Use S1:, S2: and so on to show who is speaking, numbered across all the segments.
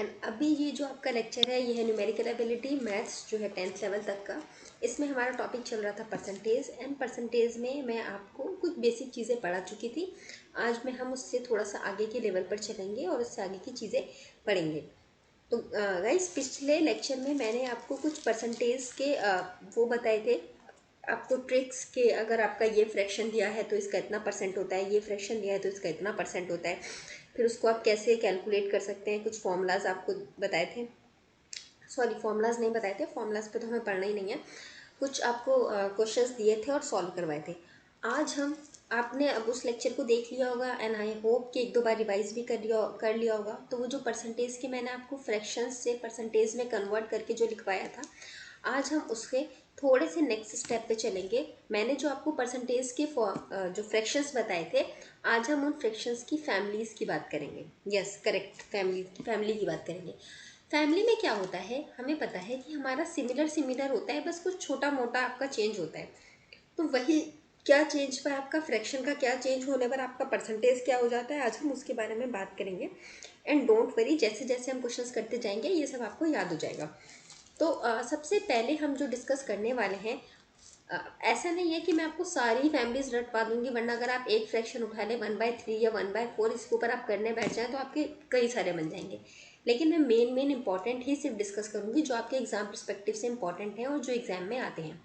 S1: And अभी ये जो आपका लेक्चर है ये है न्यूमेरिकल एबिलिटी मैथ्स जो है 10th लेवल तक का। इसमें हमारा टॉपिक चल रहा था परसेंटेज एंड परसेंटेज में मैं आपको कुछ बेसिक चीज़ें पढ़ा चुकी थी। आज में हम उससे थोड़ा सा आगे के लेवल पर चलेंगे और उससे आगे की चीज़ें पढ़ेंगे। तो गाइस पिछले लेक्चर में मैंने आपको कुछ परसेंटेज के वो बताए थे आपको ट्रिक्स के। अगर आपका ये फ्रैक्शन दिया है तो इसका इतना परसेंट होता है, ये फ्रैक्शन दिया है तो इसका इतना परसेंट होता है, फिर उसको आप कैसे कैलकुलेट कर सकते हैं। कुछ फॉर्मूलाज आपको बताए थे, सॉरी फॉर्मूलाज नहीं बताए थे, फॉर्मूलाज पे तो हमें पढ़ना ही नहीं है। कुछ आपको क्वेश्चंस दिए थे और सॉल्व करवाए थे। आज हम आपने अब उस लेक्चर को देख लिया होगा एंड आई होप कि एक दो बार रिवाइज भी कर लिया होगा। तो वो जो परसेंटेज के मैंने आपको फ्रैक्शंस से परसेंटेज में कन्वर्ट करके जो लिखवाया था, आज हम उसके थोड़े से नेक्स्ट स्टेप पे चलेंगे। मैंने जो आपको परसेंटेज के जो फ्रैक्शंस बताए थे, आज हम उन फ्रैक्शंस की फैमिलीज़ की बात करेंगे। यस करेक्ट, फैमिली की बात करेंगे। फैमिली में क्या होता है, हमें पता है कि हमारा सिमिलर होता है, बस कुछ छोटा मोटा आपका चेंज होता है। तो वही क्या चेंज पर आपका फ्रैक्शन का क्या चेंज होने पर आपका परसेंटेज क्या हो जाता है, आज हम उसके बारे में बात करेंगे। एंड डोंट वरी, जैसे जैसे हम क्वेश्चंस करते जाएंगे ये सब आपको याद हो जाएगा। तो सबसे पहले हम जो डिस्कस करने वाले हैं, ऐसा नहीं है कि मैं आपको सारी फैमिलीज रट पा दूंगी, वरना अगर आप एक फ्रैक्शन उठा लें 1/3 या 1/4 इसके ऊपर आप करने बैठ जाएं तो आपके कई सारे बन जाएंगे। लेकिन मैं मेन इंपॉर्टेंट ही सिर्फ डिस्कस करूंगी जो आपके एग्जाम परस्पेक्टिव से इंपॉर्टेंट है और जो एग्जाम में आते हैं।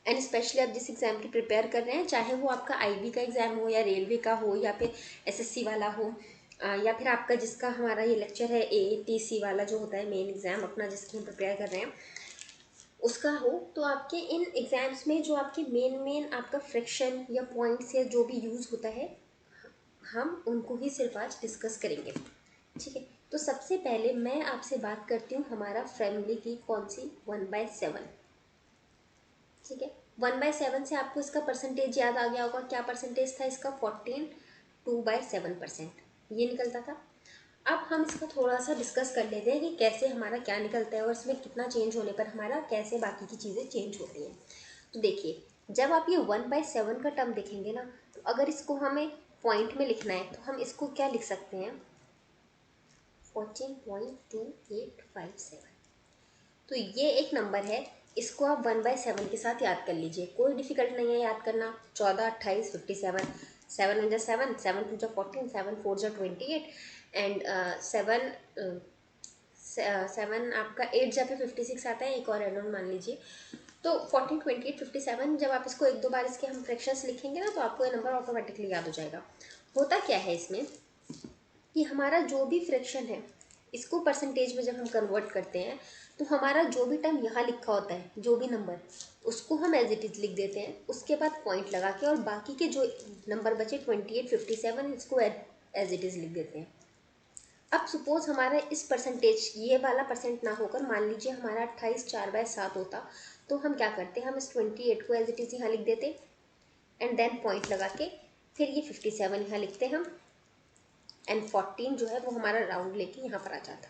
S1: एंड स्पेशली आप जिस एग्ज़ाम की प्रिपेयर कर रहे हैं, चाहे वो आपका आईबी का एग्ज़ाम हो या रेलवे का हो या फिर एसएससी वाला हो, या फिर आपका जिसका हमारा ये लेक्चर है एटीसी वाला जो होता है मेन एग्ज़ाम अपना जिसकी हम प्रिपेयर कर रहे हैं उसका हो, तो आपके इन एग्ज़ाम्स में जो आपके मेन आपका फ्रैक्शन या पॉइंट्स या जो भी यूज़ होता है हम उनको ही सिर्फ आज डिस्कस करेंगे। ठीक है, तो सबसे पहले मैं आपसे बात करती हूँ हमारा फैमिली की, कौन सी 1/7। ठीक है, 1/7 से आपको इसका परसेंटेज याद आ गया होगा। क्या परसेंटेज था इसका? 14 2/7% ये निकलता था। अब हम इसका थोड़ा सा डिस्कस कर लेते हैं कि कैसे हमारा क्या निकलता है और इसमें कितना चेंज होने पर हमारा कैसे बाकी की चीज़ें चेंज होती हैं। तो देखिए, जब आप ये 1/7 का टर्म देखेंगे ना, तो अगर इसको हमें पॉइंट में लिखना है तो हम इसको क्या लिख सकते हैं, 14.2857। तो ये एक नंबर है, इसको आप 1/7 के साथ याद कर लीजिए, कोई डिफिकल्ट नहीं है याद करना। 14, 28, 57, 7 1 7, 7 2 14, 7 4 28 एंड 7 आपका 8 जहाँ पे 56 आता है, एक और एड ऑन मान लीजिए। तो 14 28 57 जब आप इसको एक दो बार इसके हम फ्रैक्शंस लिखेंगे ना, तो आपको ये नंबर ऑटोमेटिकली याद हो जाएगा। होता क्या है इसमें कि हमारा जो भी फ्रैक्शन है इसको परसेंटेज में जब हम कन्वर्ट करते हैं, तो हमारा जो भी टर्म यहाँ लिखा होता है, जो भी नंबर, उसको हम एज इट इज लिख देते हैं, उसके बाद पॉइंट लगा के, और बाकी के जो नंबर बचे 28 57 इसको एज इट इज लिख देते हैं। अब सपोज हमारा इस परसेंटेज ये वाला परसेंट ना होकर मान लीजिए हमारा 28 4/7 होता, तो हम क्या करते, हम इस 28 को एज इट इज यहाँ लिख देते एंड देन पॉइंट लगा के फिर ये 57 यहाँ लिखते हम एंड 14 जो है वो हमारा राउंड लेके यहाँ पर आ जाता।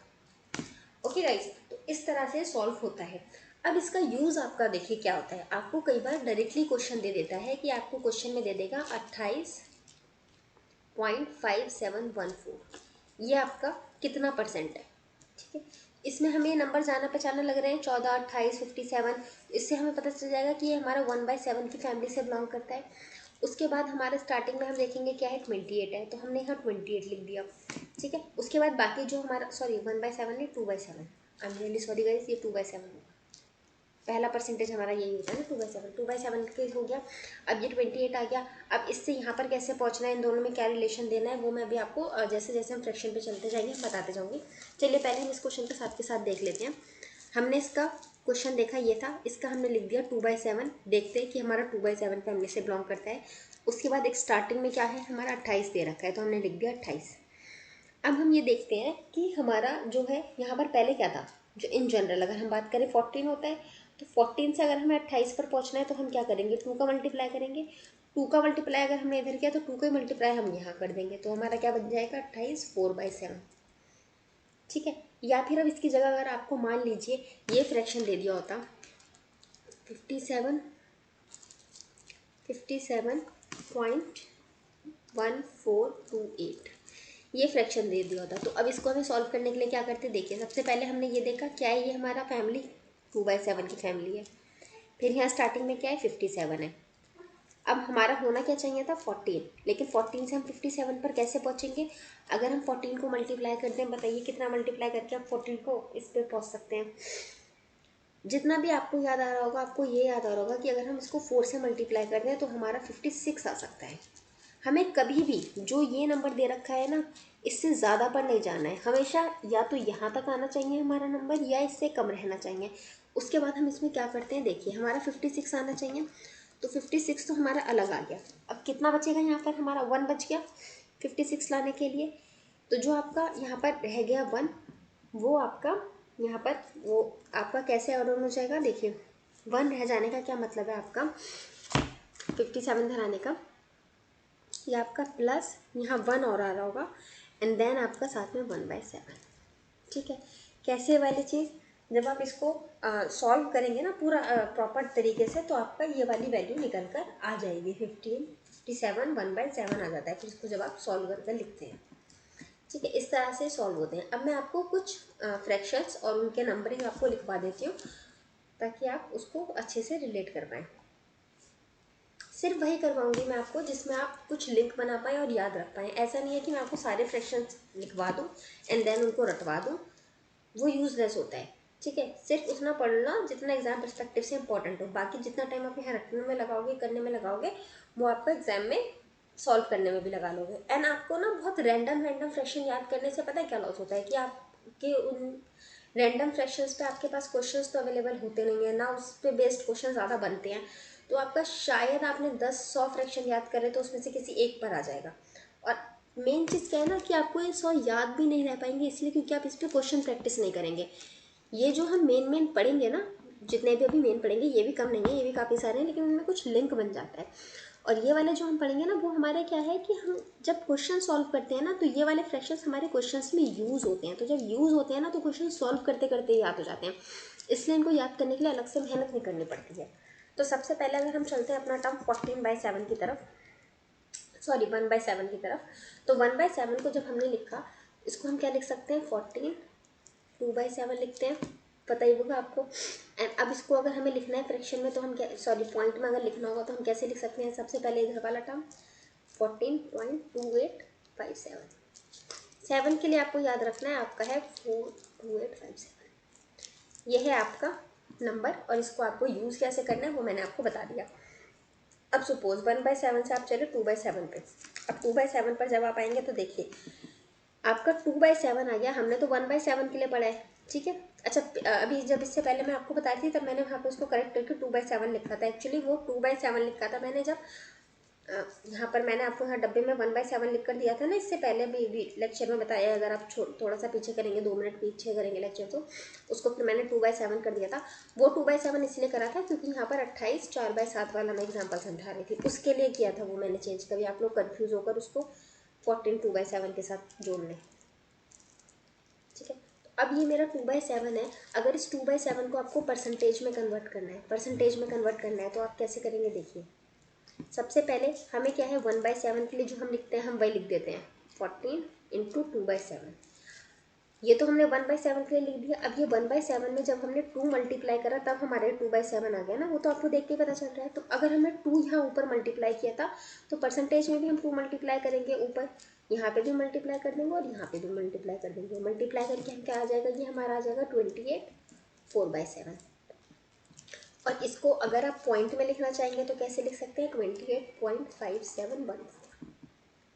S1: ओके गाइस, तो इस तरह से सॉल्व होता है। अब इसका यूज़ आपका देखिए क्या होता है। आपको कई बार डायरेक्टली क्वेश्चन दे देता है कि आपको क्वेश्चन में दे देगा 28.5714, ये आपका कितना परसेंट है। ठीक है, इसमें हमें नंबर जाना पहचाना लग रहे हैं 14, 28, 57। इससे हमें पता चल जाएगा कि ये हमारा 1/7 की फैमिली से बिलोंग करता है। उसके बाद हमारे स्टार्टिंग में हम देखेंगे क्या है, 28 है, तो हमने यहाँ 28 लिख दिया। ठीक है, उसके बाद बाकी जो हमारा, सॉरी 1/7 नहीं 2/7, I am really sorry guys, ये 2/7 होगा। पहला परसेंटेज हमारा यही होता है ना, 2/7 के हो गया। अब ये 28 आ गया। अब इससे यहाँ पर कैसे पहुँचना है, इन दोनों में क्या रिलेशन देना है, वो मैं अभी आपको जैसे जैसे हम फ्रैक्शन पे चलते जाएंगे हम बताते जाऊँगी। चलिए पहले हम इस क्वेश्चन को साथ के साथ देख लेते हैं। हमने इसका क्वेश्चन देखा, ये था, इसका हमने लिख दिया 2/7। देखते हैं कि हमारा 2/7 फैमिली से बिलोंग करता है। उसके बाद एक स्टार्टिंग में क्या है, हमारा 28 दे रखा है, तो हमने लिख दिया 28। अब हम ये देखते हैं कि हमारा जो है यहाँ पर पहले क्या था, जो इन जनरल अगर हम बात करें 14 होता है, तो 14 से अगर हमें 28 पर पहुँचना है तो हम क्या करेंगे, 2 का मल्टीप्लाई करेंगे। 2 का मल्टीप्लाई अगर हमने इधर किया तो 2 का मल्टीप्लाई हम यहाँ कर देंगे, तो हमारा क्या बन जाएगा, 28 4/7। ठीक है, या फिर अब इसकी जगह अगर आपको मान लीजिए ये फ्रैक्शन दे दिया होता 57.1428, ये फ्रैक्शन दे दिया होता। तो अब इसको हमें सॉल्व करने के लिए क्या करते हैं, देखिए सबसे पहले हमने ये देखा क्या है, ये हमारा फैमिली 2/7 की फैमिली है। फिर यहाँ स्टार्टिंग में क्या है, 57 है। अब हमारा होना क्या चाहिए था, 14, लेकिन 14 से हम 57 पर कैसे पहुँचेंगे। अगर हम 14 को मल्टीप्लाई करते हैं, बताइए कितना मल्टीप्लाई करके आप 14 को इस पर पहुँच सकते हैं। जितना भी आपको याद आ रहा होगा, आपको ये याद आ रहा होगा कि अगर हम इसको 4 से मल्टीप्लाई कर दें तो हमारा 56 आ सकता है। हमें कभी भी जो ये नंबर दे रखा है ना, इससे ज़्यादा पर नहीं जाना है। हमेशा या तो यहाँ तक आना चाहिए हमारा नंबर, या इससे कम रहना चाहिए। उसके बाद हम इसमें क्या करते हैं, देखिए हमारा 56 आना चाहिए। तो 56 तो हमारा अलग आ गया। अब कितना बचेगा, यहाँ पर हमारा 1 बच गया 56 लाने के लिए। तो जो आपका यहाँ पर रह गया 1, वो आपका यहाँ पर वो आपका कैसे ऑर्डर हो जाएगा, देखिए 1 रह जाने का क्या मतलब है आपका 57 धराने का, ये आपका प्लस यहाँ 1 और आ रहा होगा, एंड देन आपका साथ में 1/7। ठीक है, कैसे वाली चीज़, जब आप इसको सॉल्व करेंगे ना पूरा प्रॉपर तरीके से, तो आपका ये वाली वैल्यू निकल कर आ जाएगी 57 1/7 आ जाता है। फिर इसको जब आप सॉल्व करके लिखते हैं, ठीक है, इस तरह से सॉल्व होते हैं। अब मैं आपको कुछ फ्रैक्शंस और उनके नंबरिंग आपको लिखवा देती हूँ ताकि आप उसको अच्छे से रिलेट कर पाएँ। सिर्फ वही करवाऊंगी मैं आपको जिसमें आप कुछ लिंक बना पाएँ और याद रख पाएँ। ऐसा नहीं है कि मैं आपको सारे फ्रैक्शंस लिखवा दूँ एंड देन उनको रटवा दूँ, वो यूजलेस होता है। ठीक है, सिर्फ उतना पढ़ना जितना एग्जाम पर्सपेक्टिव से इंपॉर्टेंट हो। बाकी जितना टाइम आप यहाँ रटने में लगाओगे, करने में लगाओगे, वो आपको एग्जाम में सॉल्व करने में भी लगा लोगे। एंड आपको ना बहुत रैंडम फ्रैक्शन याद करने से पता है क्या लॉस होता है कि आपके उन रैंडम फ्रैक्शंस पे आपके पास क्वेश्चंस तो अवेलेबल होते नहीं है ना, उस पर बेस्ड क्वेश्चन ज़्यादा बनते हैं। तो आपका शायद आपने 10-100 फ्रैक्शन याद करे तो उसमें से किसी एक पर आ जाएगा। और मेन चीज़ क्या है ना कि आपको ये 100 याद भी नहीं रह पाएंगे, इसलिए क्योंकि आप इस पर क्वेश्चन प्रैक्टिस नहीं करेंगे। ये जो हम मेन पढ़ेंगे ना, जितने भी अभी मेन पढ़ेंगे, ये भी कम नहीं है, ये भी काफ़ी सारे हैं, लेकिन उनमें कुछ लिंक बन जाता है। और ये वाले जो हम पढ़ेंगे ना, वो हमारे क्या है कि हम जब क्वेश्चन सॉल्व करते हैं ना, तो ये वाले फ्रैक्शंस हमारे क्वेश्चंस में यूज़ होते हैं। तो जब यूज़ होते हैं ना, तो क्वेश्चन सॉल्व करते करते याद हो जाते हैं, इसलिए इनको याद करने के लिए अलग से मेहनत नहीं करनी पड़ती है। तो सबसे पहले अगर हम चलते हैं अपना टर्म 14/7 की तरफ, सॉरी 1/7 की तरफ, तो 1/7 को जब हमने लिखा, इसको हम क्या लिख सकते हैं, 14 2/7 लिखते हैं, पता ही होगा आपको। एंड अब इसको अगर हमें लिखना है फ्रैक्शन में, तो हम क्या, सॉरी पॉइंट में अगर लिखना होगा तो हम कैसे लिख सकते हैं, सबसे पहले इधर वाला टर्म 14.2857। 7 के लिए आपको याद रखना है आपका है 42857, यह है आपका नंबर। और इसको आपको यूज़ कैसे करना है वो मैंने आपको बता दिया। अब सपोज 1/7 से आप चले 2/7 पे। अब 2/7 पर जब आप आएंगे तो देखिए आपका 2/7 आ गया। हमने तो 1/7 के लिए पढ़ा है, ठीक है। अच्छा, अभी जब इससे पहले मैं आपको बता रही थी तब मैंने वहाँ पे उसको करेक्ट करके 2/7 लिखा था। एक्चुअली वो 2/7 लिखा था मैंने, जब यहाँ पर मैंने आपको यहाँ डब्बे में 1/7 लिख कर दिया था ना, इससे पहले भी लेक्चर में बताया। अगर आप थोड़ा सा पीछे करेंगे, 2 मिनट पीछे करेंगे लेक्चर, तो उसको फिर मैंने 2/7 कर दिया था। वो 2/7 इसलिए करा था क्योंकि यहाँ पर 28 4/7 वाला मैं एग्जाम्पल समझा रही थी, उसके लिए किया था वो मैंने चेंज। कभी आप लोग कन्फ्यूज़ होकर उसको 14 2/7 के साथ जोड़ लें, ठीक है। तो अब ये मेरा 2/7 है। अगर इस 2/7 को आपको परसेंटेज में कन्वर्ट करना है, तो आप कैसे करेंगे, देखिए सबसे पहले हमें क्या है, 1/7 के लिए जो हम लिखते हैं हम वही लिख देते हैं 14 × 2/7। ये तो हमने 1/7 के लिए लिख दिया। अब ये 1/7 में जब हमने 2 मल्टीप्लाई करा तब हमारे 2/7 आ गया ना, वो तो आपको देख के पता चल रहा है। तो अगर हमने 2 यहाँ ऊपर मल्टीप्लाई किया था तो परसेंटेज में भी हम 2 मल्टीप्लाई करेंगे, ऊपर यहाँ पे भी मल्टीप्लाई कर देंगे और यहाँ पे भी मल्टीप्लाई कर देंगे। मल्टीप्लाई करके हम क्या आ जाएगा, ये हमारा आ जाएगा 28 4/7। और इसको अगर आप पॉइंट में लिखना चाहेंगे तो कैसे लिख सकते हैं, 28.5714।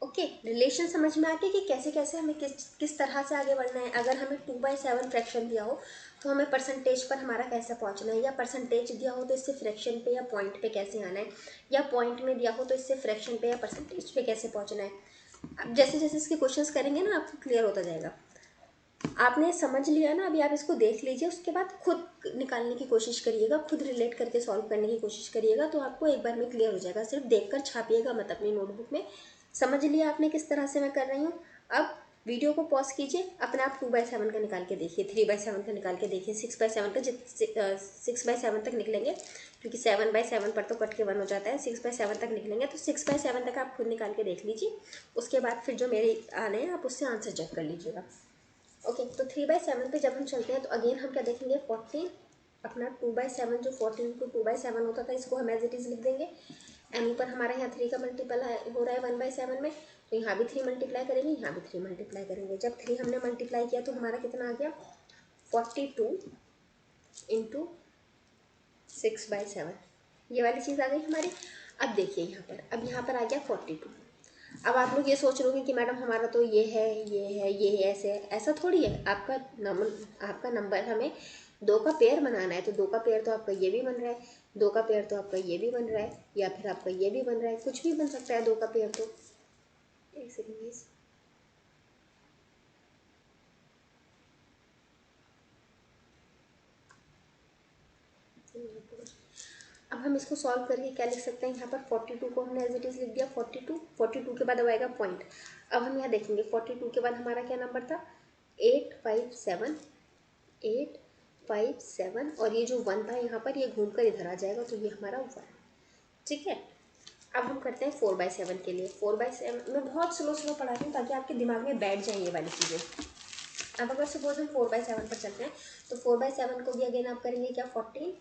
S1: ओके, रिलेशन समझ में आ गया कि कैसे कैसे हमें किस तरह से आगे बढ़ना है। अगर हमें 2/7 फ्रैक्शन दिया हो तो हमें परसेंटेज पर हमारा कैसे पहुंचना है, या परसेंटेज दिया हो तो इससे फ्रैक्शन पे या पॉइंट पे कैसे आना है, या पॉइंट में दिया हो तो इससे फ्रैक्शन पे या परसेंटेज पे कैसे पहुंचना है। अब जैसे जैसे इसके क्वेश्चंस करेंगे ना, आपको क्लियर होता जाएगा। आपने समझ लिया ना, अभी आप इसको देख लीजिए, उसके बाद खुद निकालने की कोशिश करिएगा, खुद रिलेट करके सॉल्व करने की कोशिश करिएगा, तो आपको एक बार में क्लियर हो जाएगा। सिर्फ देखकर छापिएगा मत अपनी नोटबुक में। समझ लिया आपने किस तरह से मैं कर रही हूँ। अब वीडियो को पॉज कीजिए, अपने आप 2/7 का निकाल के देखिए, 3/7 का निकाल के देखिए, 6/7 का 6/7 तक निकलेंगे, क्योंकि 7/7 पर तो कट के 1 हो जाता है। 6/7 तक निकलेंगे तो 6/7 तक आप खुद निकाल के देख लीजिए। उसके बाद फिर जो मेरे आने हैं आप उससे आंसर चेक कर लीजिएगा। ओके, तो 3/7 पे जब हम चलते हैं तो अगेन हम क्या देखेंगे, 14 अपना 2/7 जो 14 को 2/7 होता था इसको हम एज इट इज़ लिख देंगे। एंड ऊपर हमारे यहाँ 3 का मल्टीपल हो रहा है 1/7 में, तो यहाँ भी 3 मल्टीप्लाई करेंगे, यहाँ भी 3 मल्टीप्लाई करेंगे। जब 3 हमने मल्टीप्लाई किया तो हमारा कितना आ गया, 42 इंटू 6/7, ये वाली चीज़ आ गई हमारी। अब देखिए यहाँ पर, अब यहाँ पर आ गया 42। अब आप लोग ये सोच रहे होंगे कि मैडम हमारा तो ये है, ये है, ये है, ऐसे है। ऐसा थोड़ी है, आपका नंबर हमें 2 का पेयर बनाना है, तो 2 का पेयर तो आपका ये भी बन रहा है, 2 का पेयर तो आपका ये भी बन रहा है, या फिर आपका ये भी बन रहा है, कुछ भी बन सकता है 2 का पेयर। तो एक सेकेंड प्लीज, अब हम इसको सॉल्व करके क्या लिख सकते हैं, यहाँ पर 42 को हमने एज इट इज़ लिख दिया, 42 के बाद अब आएगा पॉइंट। अब हम यहाँ देखेंगे 42 के बाद हमारा क्या नंबर था, 857, 857, और ये जो 1 था यहाँ पर, ये घूम कर इधर आ जाएगा, तो ये हमारा 1। ठीक है, अब हम करते हैं 4/7 के लिए। 4/7 मैं बहुत स्लो स्लो पढ़ा रही हूँ ताकि आपके दिमाग में बैठ जाए ये वाली चीज़ें। अब अगर सपोज हम 4/7 पर चलते हैं तो 4/7 को भी अगेन आप करेंगे क्या, 14,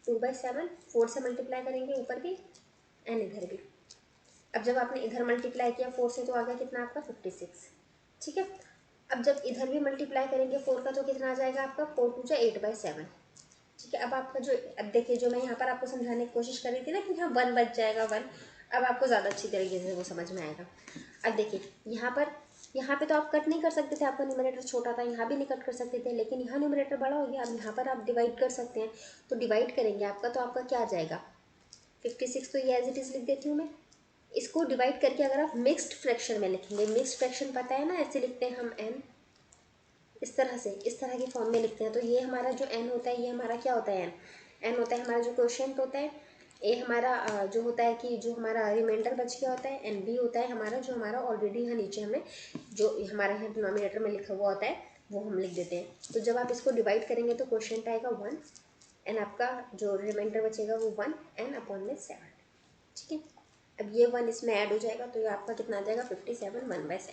S1: 2/7, 4 से मल्टीप्लाई करेंगे ऊपर भी एंड इधर भी। अब जब आपने इधर मल्टीप्लाई किया 4 से तो आ गया कितना आपका 56। ठीक है, अब जब इधर भी मल्टीप्लाई करेंगे 4 का तो कितना आ जाएगा आपका, 4 2 जा 8/7। ठीक है, अब आपका जो, अब देखिए जो मैं यहाँ पर आपको समझाने की कोशिश कर रही थी ना कि यहाँ 1 बच जाएगा 1, अब आपको ज़्यादा अच्छी तरीके से वो समझ में आएगा। अब देखिए यहाँ पे तो आप कट नहीं कर सकते थे, आपका न्यूमरेटर छोटा था, यहाँ भी नहीं कट कर सकते थे, लेकिन यहाँ न्यूमरेटर बड़ा हो गया। अब यहाँ पर आप डिवाइड कर सकते हैं, तो डिवाइड करेंगे आपका, तो आपका क्या आ जाएगा 56, तो ये एज इट इज़ लिख देती हूँ मैं। इसको डिवाइड करके अगर आप मिक्स्ड फ्रैक्शन में लिखेंगे, मिक्स्ड फ्रैक्शन पता है ना, ऐसे लिखते हैं हम n, इस तरह से, इस तरह की फॉर्म में लिखते हैं। तो ये हमारा जो n होता है, ये हमारा क्या होता है, n होता है हमारा जो क्वोशिएंट होता है, ए हमारा जो होता है कि जो हमारा रिमाइंडर बच गया होता है, एन बी होता है हमारा जो हमारा ऑलरेडी यहाँ नीचे हमने जो हमारे यहाँ डिनोमिनेटर में लिखा हुआ होता है वो हम लिख देते हैं। तो जब आप इसको डिवाइड करेंगे तो क्वोशिएंट आएगा 1 एंड आपका जो रिमाइंडर बचेगा वो 1 एन अपॉन में 7। ठीक है, अब ये 1 इसमें ऐड हो जाएगा तो ये आपका कितना आ जाएगा 57, 1/7।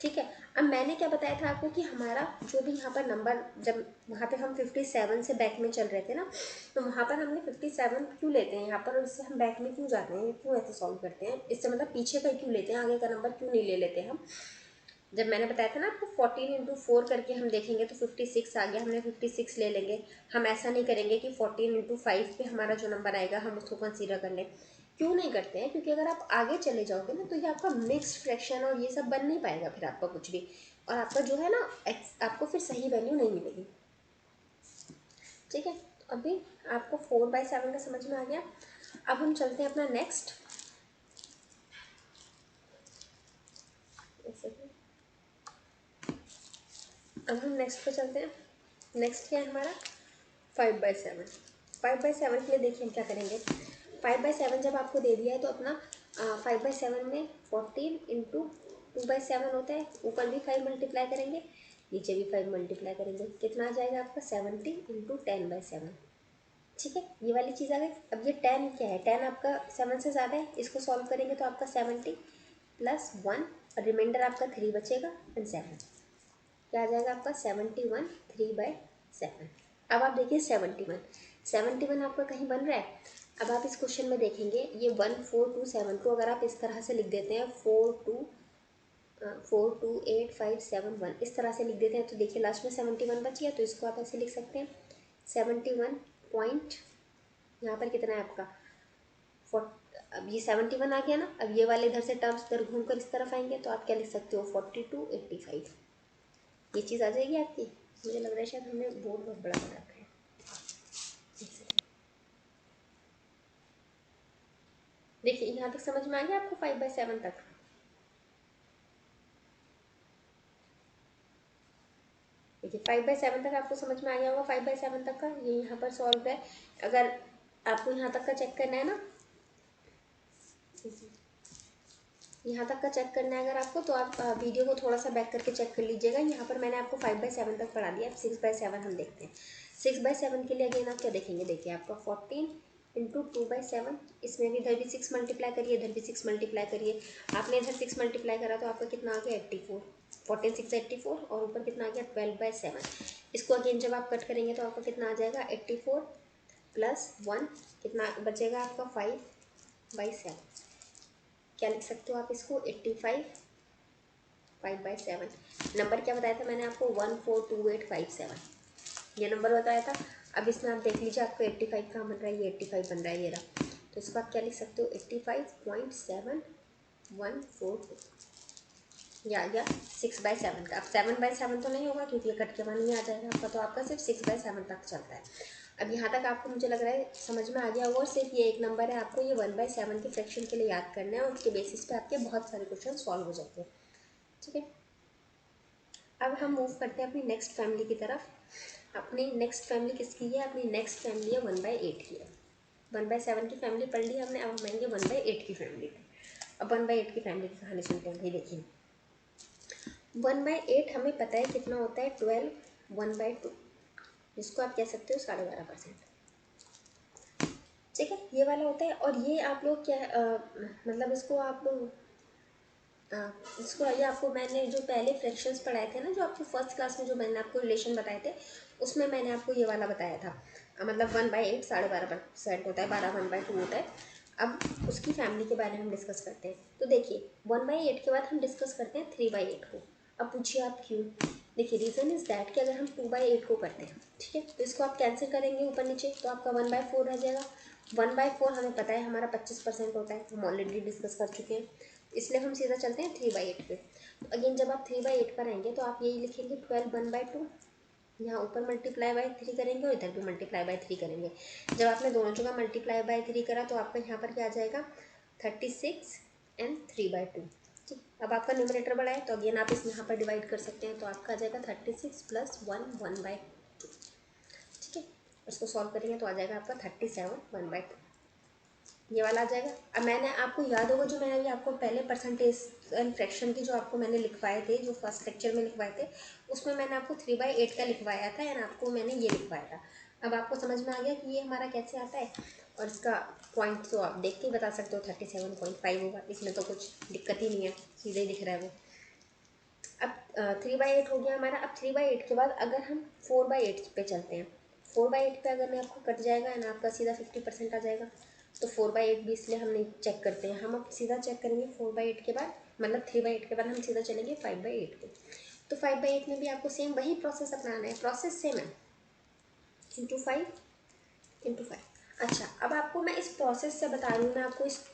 S1: ठीक है, अब मैंने क्या बताया था आपको कि हमारा जो भी यहाँ पर नंबर, जब वहाँ पे हम 57 से बैक में चल रहे थे ना, तो वहाँ पर हमने 57 क्यों लेते हैं यहाँ पर, और इससे हम बैक में क्यों जाते हैं, क्यों ऐसे सॉल्व करते हैं, इससे मतलब पीछे का क्यों लेते हैं, आगे का नंबर क्यों नहीं ले लेते हम। जब मैंने बताया था ना आपको 14 इंटू 4 करके हम देखेंगे तो 56 आ गया, हमने 56 ले लेंगे। हम ऐसा नहीं करेंगे कि 14 इंटू 5 पे हमारा जो नंबर आएगा हम उसको कंसीडर कर लें। क्यों नहीं करते हैं, क्योंकि अगर आप आगे चले जाओगे ना तो ये आपका मिक्स्ड फ्रैक्शन और ये सब बन नहीं पाएगा फिर आपका कुछ भी, और आपका जो है ना आपको फिर सही वैल्यू नहीं मिलेगी। ठीक है, तो अभी आपको 4/7 का समझ में आ गया। अब हम चलते हैं अपना नेक्स्ट, अब हम नेक्स्ट पे चलते हैं। नेक्स्ट क्या है हमारा 5/7। 5/7 के लिए देखिए हम क्या करेंगे, 5/7 जब आपको दे दिया है तो अपना 5/7 में 14 इंटू 2/7 होता है, ऊपर भी 5 मल्टीप्लाई करेंगे, नीचे भी 5 मल्टीप्लाई करेंगे, कितना आ जाएगा आपका 70 इंटू 10/7। ठीक है, ये वाली चीज़ आ गई। अब ये 10 क्या है, 10 आपका 7 से ज़्यादा है, इसको सॉल्व करेंगे तो आपका 70 प्लस 1 और रिमाइंडर आपका 3 बचेगा एंड 7, क्या आ जाएगा आपका 71, 3/7। अब आप देखिए 71 आपका कहीं बन रहा है। अब आप इस क्वेश्चन में देखेंगे ये 1427 को अगर आप इस तरह से लिख देते हैं 42857 इस तरह से लिख देते हैं, तो देखिए लास्ट में 71 बच गया, तो इसको आप ऐसे लिख सकते हैं 71 पॉइंट, यहाँ पर कितना है आपका अब ये 71 आ गया ना। अब ये वाले इधर से टर्म्स इधर घूम कर इस तरफ आएंगे, तो आप क्या लिख सकते हो 4285, ये चीज़ आ जाएगी आपकी। मुझे लग रहा है शायद हमने बोर्ड बहुत बड़ा बना रखा है। देखिए यहाँ तक समझ में आ गया आपको 5/7 तक। देखिए 5/7 तक आपको समझ में आ गया होगा, 5/7 तक का ये यहाँ पर सॉल्व है। अगर आपको यहाँ तक का चेक करना है ना, यहाँ तक का चेक करना है अगर आपको, तो आप वीडियो को थोड़ा सा बैक करके चेक कर लीजिएगा। यहाँ पर मैंने आपको 5/7 तक पढ़ा दिया। अब 6/7 हम देखते हैं। 6/7 के लिए अगेन आप क्या देखेंगे, देखिए आपका 14 इंटू 2/7, इसमें भी इधर भी 6 मल्टीप्लाई करिए, इधर भी 6 मल्टीप्लाई करिए। आपने इधर 6 मल्टीप्लाई करा तो आपका कितना आ गया 84, 14 6 84, और ऊपर कितना आ गया 12/7। इसको अगेन जब आप कट करेंगे तो आपका कितना आ जाएगा 84 प्लस 1, कितना बचेगा आपका 5/7। क्या लिख सकते हो आप इसको 85 5/7। नंबर क्या बताया था मैंने आपको 142857, ये नंबर बताया था। अब इसमें आप देख लीजिए आपको 85 कहाँ बन रहा है, ये 85 बन रहा है, ये रहा। तो इसको आप क्या लिख सकते हो 85.7142, ये आ गया 6/7 का। अब 7/7 तो नहीं होगा क्योंकि ये कट के वहाँ नहीं आ जाएगा आपका, तो आपका सिर्फ 6/7 तक चलता है। अब यहाँ तक आपको मुझे लग रहा है समझ में आ गया होगा। और सिर्फ ये एक नंबर है, आपको ये 1/7 के फ्रैक्शन के लिए याद करना है, और उसके बेसिस पे आपके बहुत सारे क्वेश्चन सॉल्व हो जाते हैं। ठीक है, अब हम मूव करते हैं अपनी नेक्स्ट फैमिली की तरफ। अपनी नेक्स्ट फैमिली किसकी है, अपनी नेक्स्ट फैमिली है 1/8 की है। 1/7 की फैमिली पढ़ ली हमने, अब हम आएंगे 1/8 की फैमिली पे। अब 1/8 की फैमिली की कहानी सुनते हैं भाई। देखिए 1/8 हमें पता है कितना होता है 12, 1/2, जिसको आप कह सकते हो 12.5%। ठीक है, ये वाला होता है। और ये आप लोग क्या मतलब इसको आप लोग इसको ये आपको मैंने जो पहले फ्रैक्शंस पढ़ाए थे ना, जो आपको फर्स्ट क्लास में जो मैंने आपको रिलेशन बताए थे, उसमें मैंने आपको ये वाला बताया था। मतलब 1/8 12.5% होता है, 12 1/2 होता है। अब उसकी फैमिली के बारे में हम डिस्कस करते हैं। तो देखिए 1/8 के बाद हम डिस्कस करते हैं 3/8 को। अब पूछिए आप क्यों। देखिए रीज़न इज़ दैट कि अगर हम 2/8 को करते हैं, ठीक है, तो इसको आप कैंसिल करेंगे ऊपर नीचे, तो आपका 1/4 रह जाएगा। 1/4 हमें पता है हमारा 25% होता है, हम ऑलरेडी डिस्कस कर चुके हैं, इसलिए हम सीधा चलते हैं 3/8 पे। तो अगेन जब आप 3/8 पर आएंगे तो आप यही लिखेंगे 12 1/2, यहाँ ऊपर मल्टीप्लाई बाय 3 करेंगे और इधर भी मल्टीप्लाई बाय 3 करेंगे। जब आपने दोनों जगह मल्टीप्लाई बाय 3 करा तो आपका यहाँ पर क्या आ जाएगा 36 एंड 3/2। ठीक, अब आपका न्यूमरेटर बड़ा है तो अगेन आप इस यहाँ पर डिवाइड कर सकते हैं, तो आपका आ जाएगा 36 प्लस 1 1/2। ठीक है, उसको सॉल्व करेंगे तो आ जाएगा आपका 37 1/2, ये वाला आ जाएगा। अब मैंने आपको याद होगा जो मैंने अभी आपको पहले परसेंटेज एंड फ्रैक्शन की जो आपको मैंने लिखवाए थे, जो फर्स्ट लेक्चर में लिखवाए थे, उसमें मैंने आपको 3/8 का लिखवाया था एंड आपको मैंने ये लिखवाया था। अब आपको समझ में आ गया कि ये हमारा कैसे आता है, और इसका पॉइंट तो आप देख के ही बता सकते हो 37.5 होगा, इसमें तो कुछ दिक्कत ही नहीं है, सीधे ही दिख रहा है वो। अब 3/8 हो गया हमारा। अब 3/8 के बाद अगर हम 4/8 पे चलते हैं, 4/8 पे अगर मैं आपको कट जाएगा ना, आपका सीधा 50% आ जाएगा। तो 4/8 भी इसलिए हम नहीं चेक करते हैं, हम अब सीधा चेक करेंगे 4/8 के बाद, मतलब 3/8 के बाद हम सीधा चलेंगे 5/8 पे। तो 5/8 में भी आपको सेम वही प्रोसेस अपनाना है, प्रोसेस सेम है, × 5 अच्छा, अब आपको मैं इस प्रोसेस से बता रही हूँ, मैं आपको इस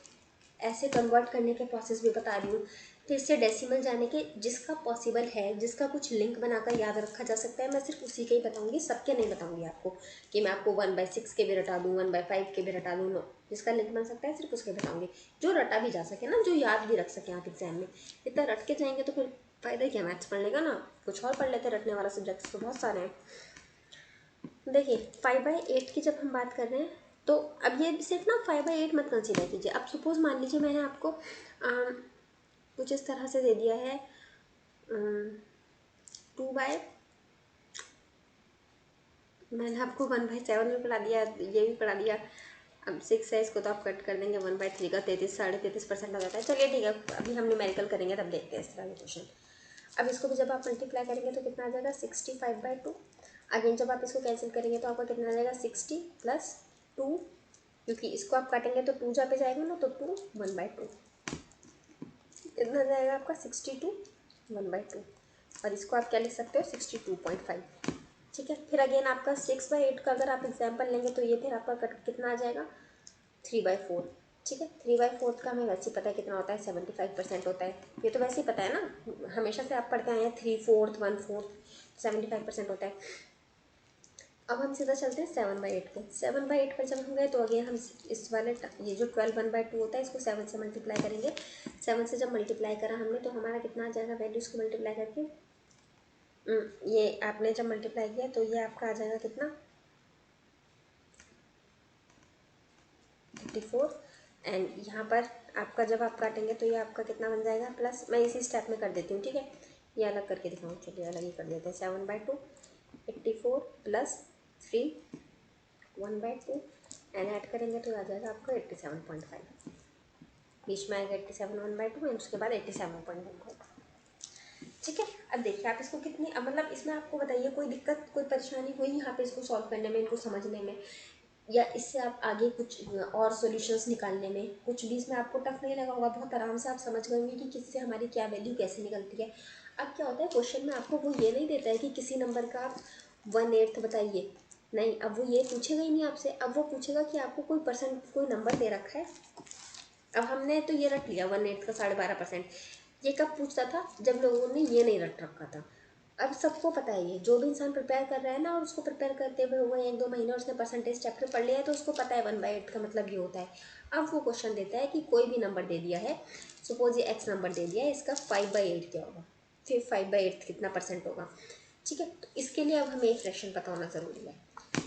S1: ऐसे कन्वर्ट करने के प्रोसेस भी बता रही हूँ, फिर से डेसिमल जाने के, जिसका पॉसिबल है, जिसका कुछ लिंक बनाकर याद रखा जा सकता है, मैं सिर्फ उसी के ही बताऊंगी, सबके नहीं बताऊंगी आपको कि मैं आपको 1/6 के भी रटा दूँ, 1/5 के भी रटा दूँ, नो, जिसका लिंक बन सकता है सिर्फ उसके बताऊंगी, जो रटा भी जा सके ना, जो याद भी रख सके आप एग्जाम में। इतना रट के जाएंगे तो फिर फ़ायदा क्या मैथ्स पढ़ने का ना, कुछ और पढ़ लेते, रटने वाला सब्जेक्ट्स तो बहुत सारे हैं। देखिए 5/8 की जब हम बात कर रहे हैं, तो अब ये सिर्फ ना 5/8 मत कंसीडर कीजिए। अब सपोज मान लीजिए मैंने आपको कुछ इस तरह से दे दिया है 2 मैंने आपको 1/7 में पढ़ा दिया, ये भी पढ़ा दिया। अब 6 है, इसको तो आप कट कर देंगे, 1/3 का 33 33% आ जाता है। चलिए ठीक है, अभी हम न्यूमेरिकल करेंगे तब देखते हैं इस तरह के क्वेश्चन। अब इसको भी जब आप मल्टीप्लाई करेंगे तो कितना आ जाएगा 65/2। अगेन जब आप इसको कैंसिल करेंगे तो आपका कितना आ जाएगा 60 प्लस 2, क्योंकि इसको आप काटेंगे तो 2 जा पे जाएगा ना, तो 2 1/2, कितना जाएगा आपका 62 1/2, और इसको आप क्या लिख सकते हो 62.5। ठीक है, फिर अगेन आपका 6/8 का अगर आप एग्जाम्पल लेंगे तो ये फिर आपका कट कितना आ जाएगा 3/4। ठीक है, 3/4 का हमें वैसे ही पता है कितना होता है 75% होता है, ये तो वैसे ही पता है ना, हमेशा से आप पढ़ते आए हैं 3/4 1/4 75% होता है। अब हम सीधा चलते हैं 7/8 पे। 7/8 पर जब हम गए तो अगेन हम इस वाले ये जो 12 1/2 होता है, इसको 7 से मल्टीप्लाई करेंगे। 7 से जब मल्टीप्लाई करा हमने तो हमारा कितना आ जाएगा, वैल्यूज़ को मल्टीप्लाई करके ये आपने जब मल्टीप्लाई किया तो ये आपका आ जाएगा कितना 34, एंड यहाँ पर आपका जब आप काटेंगे तो ये आपका कितना बन जाएगा प्लस, मैं इसी स्टेप में कर देती हूँ, ठीक है। ये अलग करके दिखाऊँ, चलिए अलग ही कर देते हैं। 7/2 84 प्लस 3 1/2 एंड ऐड करेंगे तो आ जाएगा आपका 87.5। बीच में आएगा 87 1/2 एंड उसके बाद 87.5। ठीक है। अब देखिए आप इसको कितनी, अब मतलब इसमें आपको बताइए कोई दिक्कत कोई परेशानी हुई यहाँ पे इसको सॉल्व करने में, इनको समझने में, या इससे आप आगे कुछ और सॉल्यूशंस निकालने में कुछ भी इसमें आपको टफ नहीं लगा होगा? बहुत आराम से आप समझ गए होंगे कि किससे हमारी क्या वैल्यू कैसे निकलती है। अब क्या होता है क्वेश्चन में आपको वो ये नहीं देता है कि किसी नंबर का आप 1/8 बताइए, नहीं, अब वो ये पूछेगा ही नहीं आपसे। अब वो पूछेगा कि आपको कोई परसेंट कोई नंबर दे रखा है। अब हमने तो ये रट लिया 1/8 का 12.5%। ये कब पूछता था? जब लोगों ने ये नहीं रट रखा था। अब सबको पता है, ये जो भी इंसान प्रिपेयर कर रहा है ना, और उसको प्रिपेयर करते हुए हुए 1-2 महीने उसने परसेंटेज चैप्टर पढ़ लिया है, तो उसको पता है 1/8 का मतलब ये होता है। अब वो क्वेश्चन देता है कि कोई भी नंबर दे दिया है, सपोज ये x नंबर दे दिया है, इसका 5/8 क्या होगा, फिर 5/8 कितना परसेंट होगा। ठीक है, तो इसके लिए अब हमें एक फ्रैक्शन पता होना ज़रूरी है।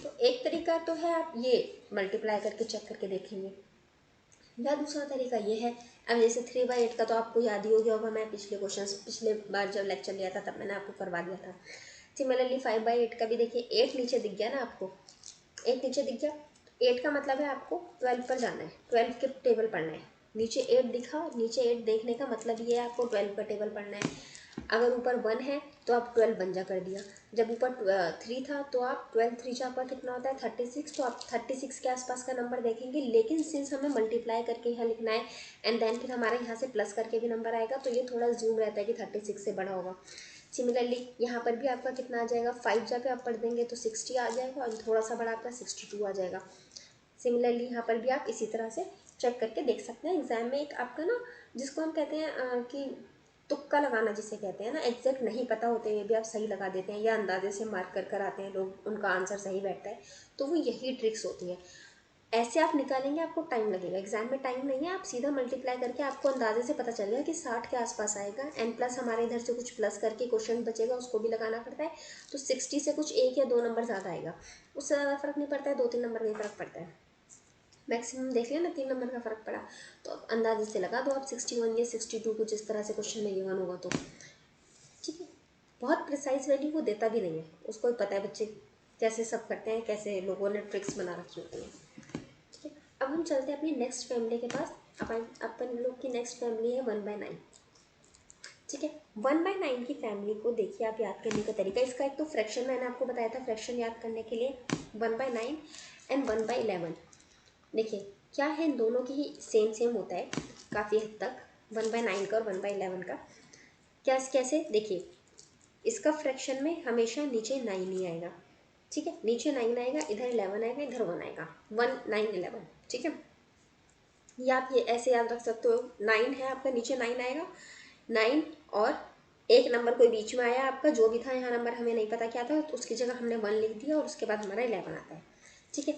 S1: तो एक तरीका तो है आप ये मल्टीप्लाई करके चेक करके देखेंगे, या दूसरा तरीका ये है। अब जैसे 3/8 का तो आपको याद ही हो गया होगा, मैं पिछले बार जब लेक्चर लिया था तब मैंने आपको करवा दिया था। सिमिलरली 5/8 का भी देखिए, 8 नीचे दिख गया ना आपको, 8 नीचे दिख गया, 8 का मतलब है आपको 12 पर जाना है, 12 के टेबल पढ़ना है। नीचे 8 दिखा, नीचे 8 देखने का मतलब ये है आपको 12 का टेबल पढ़ना है। अगर ऊपर 1 है तो आप 12 बंजा कर दिया, जब ऊपर 3 था तो आप 12 3 आपका कितना होता है 36, तो आप 36 के आसपास का नंबर देखेंगे। लेकिन सिंस हमें मल्टीप्लाई करके यहाँ लिखना है एंड देन फिर हमारे यहाँ से प्लस करके भी नंबर आएगा, तो ये थोड़ा जूम रहता है कि 36 से बड़ा होगा। सिमिलरली यहाँ पर भी आपका कितना आ जाएगा, 5 जब आप पढ़ देंगे तो 60 आ जाएगा, और थोड़ा सा बड़ा आपका 62 आ जाएगा। सिमिलरली यहाँ पर भी आप इसी तरह से चेक करके देख सकते हैं। एग्जाम में एक आपका ना, जिसको हम कहते हैं कि तुक्का लगाना जिसे कहते हैं ना, एग्जैक्ट नहीं पता होते हुए भी आप सही लगा देते हैं, या अंदाजे से मार्क कर कर आते हैं लोग, उनका आंसर सही बैठता है, तो वो यही ट्रिक्स होती है। ऐसे आप निकालेंगे, आपको टाइम लगेगा, एग्जाम में टाइम नहीं है, आप सीधा मल्टीप्लाई करके आपको अंदाजे से पता चलेगा कि 60 के आसपास आएगा, एंड प्लस हमारे इधर से कुछ प्लस करके क्वेश्चन बचेगा, उसको भी लगाना पड़ता है, तो 60 से कुछ 1 या 2 नंबर ज़्यादा आएगा, उससे ज़्यादा फर्क नहीं पड़ता है, 2-3 नंबर का ही फर्क पड़ता है। मैक्सिमम देख लिया ना, 3 नंबर का फर्क पड़ा, तो अब अंदाजे से लगा दो आप 61 या 62 कुछ इस तरह से क्वेश्चन में गिवन होगा तो। ठीक है, बहुत प्रिसाइज वैल्यू वो देता भी नहीं है, उसको भी पता है बच्चे कैसे सब करते हैं, कैसे लोगों ने ट्रिक्स बना रखी होती हैं। ठीक है, अब हम चलते हैं अपनी नेक्स्ट फैमिली के पास। अपन लोग की नेक्स्ट फैमिली है 1/9। ठीक है, 1/9 की फैमिली को देखिए आप याद करने का तरीका, इसका एक तो फ्रैक्शन मैंने आपको बताया था, फ्रैक्शन याद करने के लिए 1/9 एंड 1/11। देखिए क्या है, इन दोनों की ही सेम होता है काफ़ी हद तक, 1/9 का और 1/11 का। क्या कैसे देखिए, इसका फ्रैक्शन में हमेशा नीचे 9 ही आएगा। ठीक है, नीचे 9 आएगा, इधर 11 आएगा, इधर 1 आएगा, 1 9 11। ठीक है, ये आप ये ऐसे याद रख सकते हो, 9 है आपका, नीचे 9 आएगा, 9 और एक नंबर कोई बीच में आया आपका, जो भी था यहाँ नंबर हमें नहीं पता क्या था, तो उसकी जगह हमने 1 लिख दिया, और उसके बाद हमारा 11 आता है। ठीक है,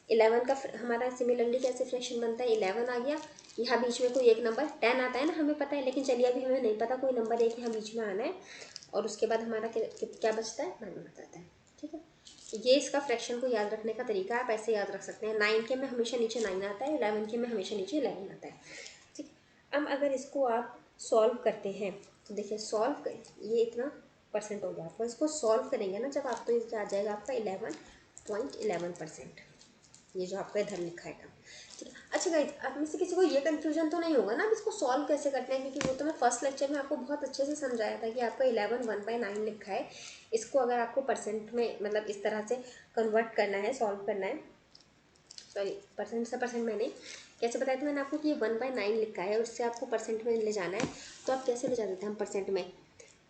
S1: 11 का हमारा सिमिलरली कैसे फ्रैक्शन बनता है, 11 आ गया, यहाँ बीच में कोई एक नंबर 10 आता है ना, हमें पता है, लेकिन चलिए अभी हमें नहीं पता, कोई नंबर एक यहाँ बीच में आना है, और उसके बाद हमारा क्या बचता है, 9 बचता है। ठीक है, ये इसका फ्रैक्शन को याद रखने का तरीका है, आप ऐसे याद रख सकते हैं। 9 के में हमेशा नीचे 9 आता है, 11 के में हमेशा नीचे 11 आता है। ठीक, अब अगर इसको आप सॉल्व करते हैं तो देखिए, सॉल्व कर, ये इतना परसेंट हो गया आपको, इसको सॉल्व करेंगे ना जब आप, तो ये आ जाएगा आपका 11.11%, ये जो आपका इधर लिखा है था। ठीक है, अच्छा गाइस, आप में से किसी को ये कन्फ्यूजन तो नहीं होगा ना अब इसको सॉल्व कैसे करते हैं, क्योंकि वो तो मैं फर्स्ट लेक्चर में आपको बहुत अच्छे से समझाया था कि आपका 11 1/9 लिखा है, इसको अगर आपको परसेंट में मतलब इस तरह से कन्वर्ट करना है, सॉल्व करना है, सॉरी परसेंट से परसेंट में नहीं, कैसे बताया था मैंने आपको कि ये 1/9 लिखा है और इससे आपको परसेंट में ले जाना है, तो आप कैसे ले जा देते हैं, हम परसेंट में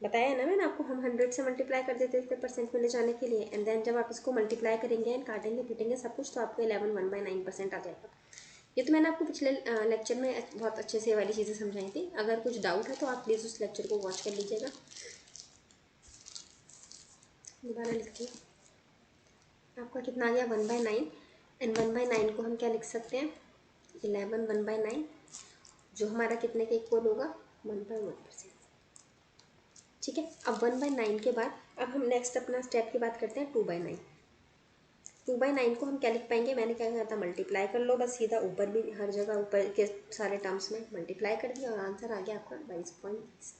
S1: बताया है ना मैंने आपको, हम 100 से मल्टीप्लाई कर देते थे परसेंट में ले जाने के लिए, एंड देन जब आप इसको मल्टीप्लाई करेंगे एंड काटेंगे पीटेंगे सब कुछ, तो आपको 11 1/9% आ जाएगा। ये तो मैंने आपको पिछले लेक्चर में बहुत अच्छे से ये वाली चीज़ें समझाई थी। अगर कुछ डाउट है तो आप प्लीज़ उस लेक्चर को वॉच कर लीजिएगा। दोबारा लिखिए, आपका कितना आ गया 1/9, एंड 1/9 को हम क्या लिख सकते हैं, 11 1/9, जो हमारा कितने के इक्वल होगा, 1/1%। ठीक है, अब 1/9 के बाद अब हम नेक्स्ट अपना स्टेप की बात करते हैं 2/9। 2/9 को हम क्या लिख पाएंगे, मैंने क्या कहा था मल्टीप्लाई कर लो बस सीधा, ऊपर भी हर जगह ऊपर के सारे टर्म्स में मल्टीप्लाई कर दिया और आंसर आ गया आपका 22.20।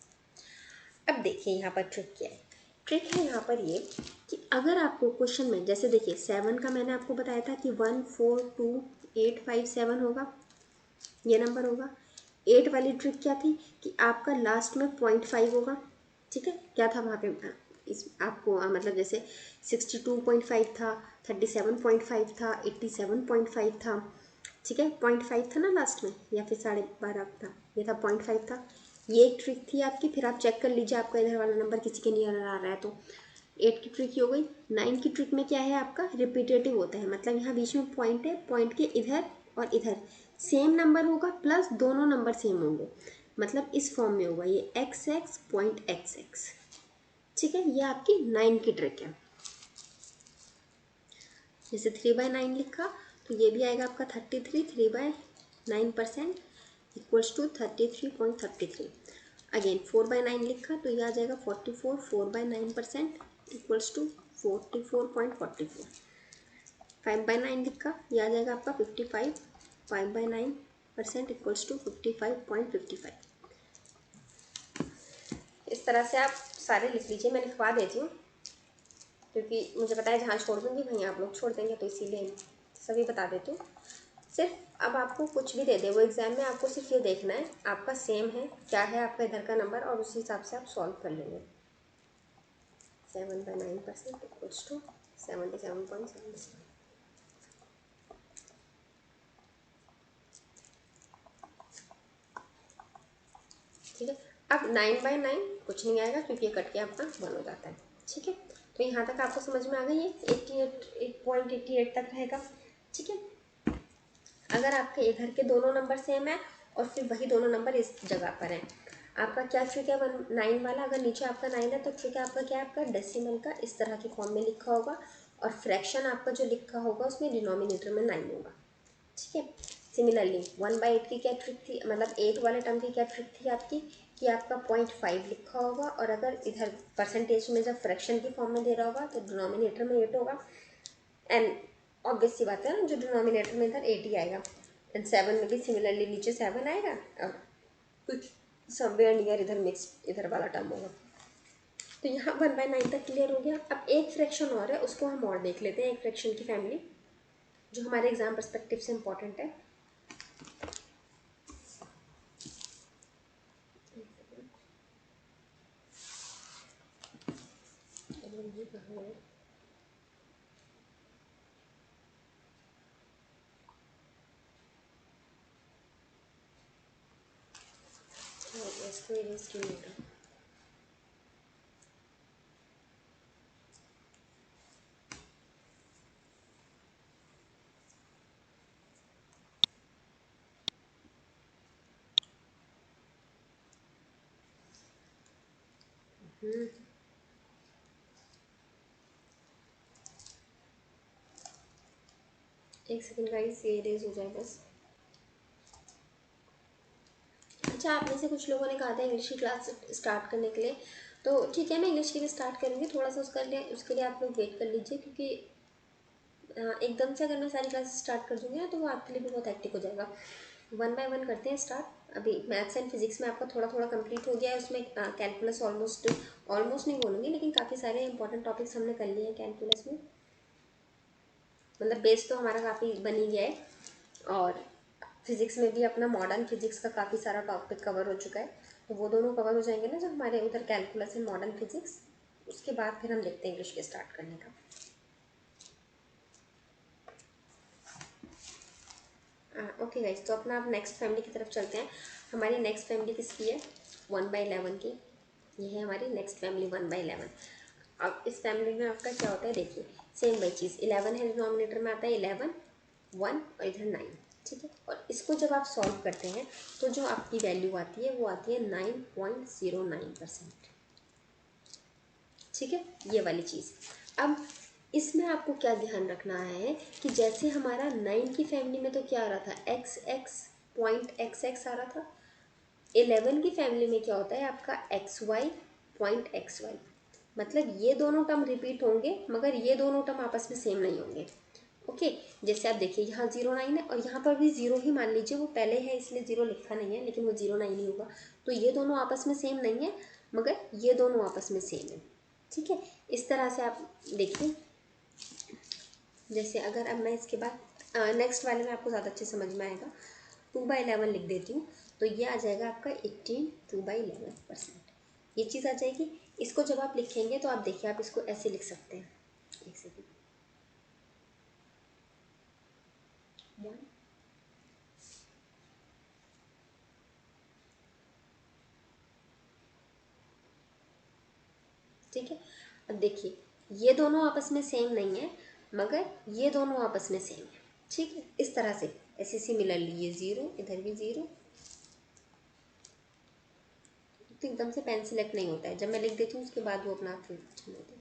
S1: अब देखिए यहाँ पर ट्रिक क्या है। ट्रिक है यहाँ पर ये कि अगर आपको क्वेश्चन में जैसे देखिए 7 का मैंने आपको बताया था कि 1 4 2 8 5 7 होगा, ये नंबर होगा। 8 वाली ट्रिक क्या थी कि आपका लास्ट में 0.5 होगा। ठीक है, क्या था वहाँ पे इस आपको मतलब जैसे 62.5 था, 37.5 था, 87.5 था। ठीक है, 0.5 था ना लास्ट में, या फिर 12.5 था, ये था 0.5 था। ये एक ट्रिक थी आपकी। फिर आप चेक कर लीजिए आपका इधर वाला नंबर किसी के नियर आ रहा है तो 8 की ट्रिक हो गई। 9 की ट्रिक में क्या है आपका रिपीटेटिव होता है, मतलब यहाँ बीच में पॉइंट है, पॉइंट के इधर और इधर सेम नंबर होगा प्लस दोनों नंबर सेम होंगे, मतलब इस फॉर्म में होगा ये x x point x x. ठीक है, ये आपकी 9 की ट्रिक है। जैसे 3/9 लिखा तो ये भी आएगा आपका 33, 3/9% इक्वल्स टू 33.33। अगेन 4/9 लिखा तो ये आ जाएगा 44, 4/9% इक्वल्स टू 44.44। 5/9 लिखा ये आ जाएगा आपका 55, 5/9% इक्वल्स टू 55.55। इस तरह से आप सारे लिख लीजिए, मैं लिखवा देती हूँ क्योंकि मुझे पता है जहाँ छोड़ दूँगी वहीं आप लोग छोड़ देंगे, तो इसीलिए सभी बता देती हूँ। सिर्फ अब आपको कुछ भी दे दे वो एग्ज़ाम में, आपको सिर्फ ये देखना है आपका सेम है क्या है आपका इधर का नंबर, और उसी हिसाब से आप सॉल्व कर लेंगे। 7/9% इक्वल्स टू 77.77। ठीक है, अब 9/9 कुछ नहीं आएगा क्योंकि ये कट के आपका 1 हो जाता है। ठीक है, तो यहाँ तक आपको समझ में आ गई है, 88.88 तक रहेगा। ठीक है, अगर आपके इधर के दोनों नंबर सेम है और फिर वही दोनों नंबर इस जगह पर हैं, आपका क्या ट्रिक है 9 वाला, अगर नीचे आपका 9 है तो ट्रिक है आपका क्या है, आपका डेसिमल का इस तरह के फॉर्म में लिखा होगा और फ्रैक्शन आपका जो लिखा होगा उसमें डिनोमिनेटर में 9 होगा। ठीक है, सिमिलरली 1/8 की क्या ट्रिक थी, मतलब 8 वाले टर्म की क्या ट्रिक थी आपकी कि आपका 0.5 लिखा होगा और अगर इधर परसेंटेज में जब फ्रैक्शन की फॉर्म में दे रहा होगा तो डिनोमिनेटर में 8 होगा। एंड ऑब्वियस सी बात है ना, जो डिनोमिनेटर में इधर 8 ही आएगा। एंड 7 में भी सिमिलरली नीचे 7 आएगा और कुछ समवेयर नियर इधर मिक्स इधर वाला टर्म होगा। तो यहाँ 1/9 तक क्लियर हो गया। अब एक फ्रैक्शन और है, उसको हम और देख लेते हैं, एक फ्रैक्शन की फैमिली जो हमारे एग्जाम पर्सपेक्टिव से इम्पोर्टेंट है। इसको इरेज क्यों नहीं होता? एक सेकंड गाइस, ये इरेज हो जाए बस। अच्छा, आप में से कुछ लोगों ने कहा था इंग्लिश की क्लास स्टार्ट करने के लिए, तो ठीक है मैं इंग्लिश की भी स्टार्ट करूँगी, थोड़ा सा उसके लिए आप लोग वेट कर लीजिए क्योंकि एकदम से अगर मैं सारी क्लासेस स्टार्ट कर दूँगी ना तो वो आपके लिए भी बहुत हेक्टिक हो जाएगा। 1 बाय 1 करते हैं स्टार्ट। अभी मैथ्स एंड फिजिक्स में आपका थोड़ा थोड़ा कंप्लीट हो गया है, उसमें कैलकुलस ऑलमोस्ट ऑलमोस्ट नहीं बोलूँगी लेकिन काफ़ी सारे इंपॉर्टेंट टॉपिक्स हमने कर लिए हैं कैलकुलस में, मतलब बेस तो हमारा काफ़ी बन ही गया है। और फिज़िक्स में भी अपना मॉडर्न फिज़िक्स का काफ़ी सारा टॉपिक कवर हो चुका है, तो वो दोनों कवर हो जाएंगे ना जब हमारे उधर कैलकुलस एंड मॉडर्न फिज़िक्स, उसके बाद फिर हम देखते हैं इंग्लिश के स्टार्ट करने का। ओके गाइस, तो अपना अब नेक्स्ट फैमिली की तरफ चलते हैं। हमारी नेक्स्ट फैमिली किसकी है, 1/11 की। ये है हमारी नेक्स्ट फैमिली 1/11। अब इस फैमिली में आपका क्या होता है देखिए, सेम वही चीज़ 11 है, डिनोमिनेटर में आता है 11 1 और इधर 9। ठीक है, और इसको जब आप सॉल्व करते हैं तो जो आपकी वैल्यू आती है वो आती है 9.09%। ठीक है, ये वाली चीज़। अब इसमें आपको क्या ध्यान रखना है कि जैसे हमारा 9 की फैमिली में तो क्या आ रहा था, x x point x x आ रहा था। 11 की फैमिली में क्या होता है आपका X Y point X Y, मतलब ये दोनों टर्म रिपीट होंगे मगर ये दोनों टर्म आपस में सेम नहीं होंगे। ओके, जैसे आप देखिए यहाँ 0 9 है और यहाँ पर भी 0 ही मान लीजिए, वो पहले है इसलिए 0 लिखा नहीं है, लेकिन वो 0 9 ही होगा। तो ये दोनों आपस में सेम नहीं है, मगर ये दोनों आपस में सेम है। ठीक है, इस तरह से आप देखिए। जैसे अगर अब मैं इसके बाद नेक्स्ट वाले में आपको ज़्यादा अच्छे समझ में आएगा, 2/11 लिख देती हूँ, तो ये आ जाएगा आपका 18 2/11%। ये चीज़ आ जाएगी। इसको जब आप लिखेंगे तो आप देखिए, आप इसको ऐसे लिख सकते हैं। एक सेकेंड, 1, ठीक है। अब देखिए, ये दोनों आपस में सेम नहीं है, मगर ये दोनों आपस में सेम है। ठीक है, इस तरह से ऐसे सिमिलरली ये 0, इधर भी 0। तो एकदम से पेन सेलेक्ट नहीं होता है, जब मैं लिख देती हूँ उसके बाद वो अपना आप चल जाता है।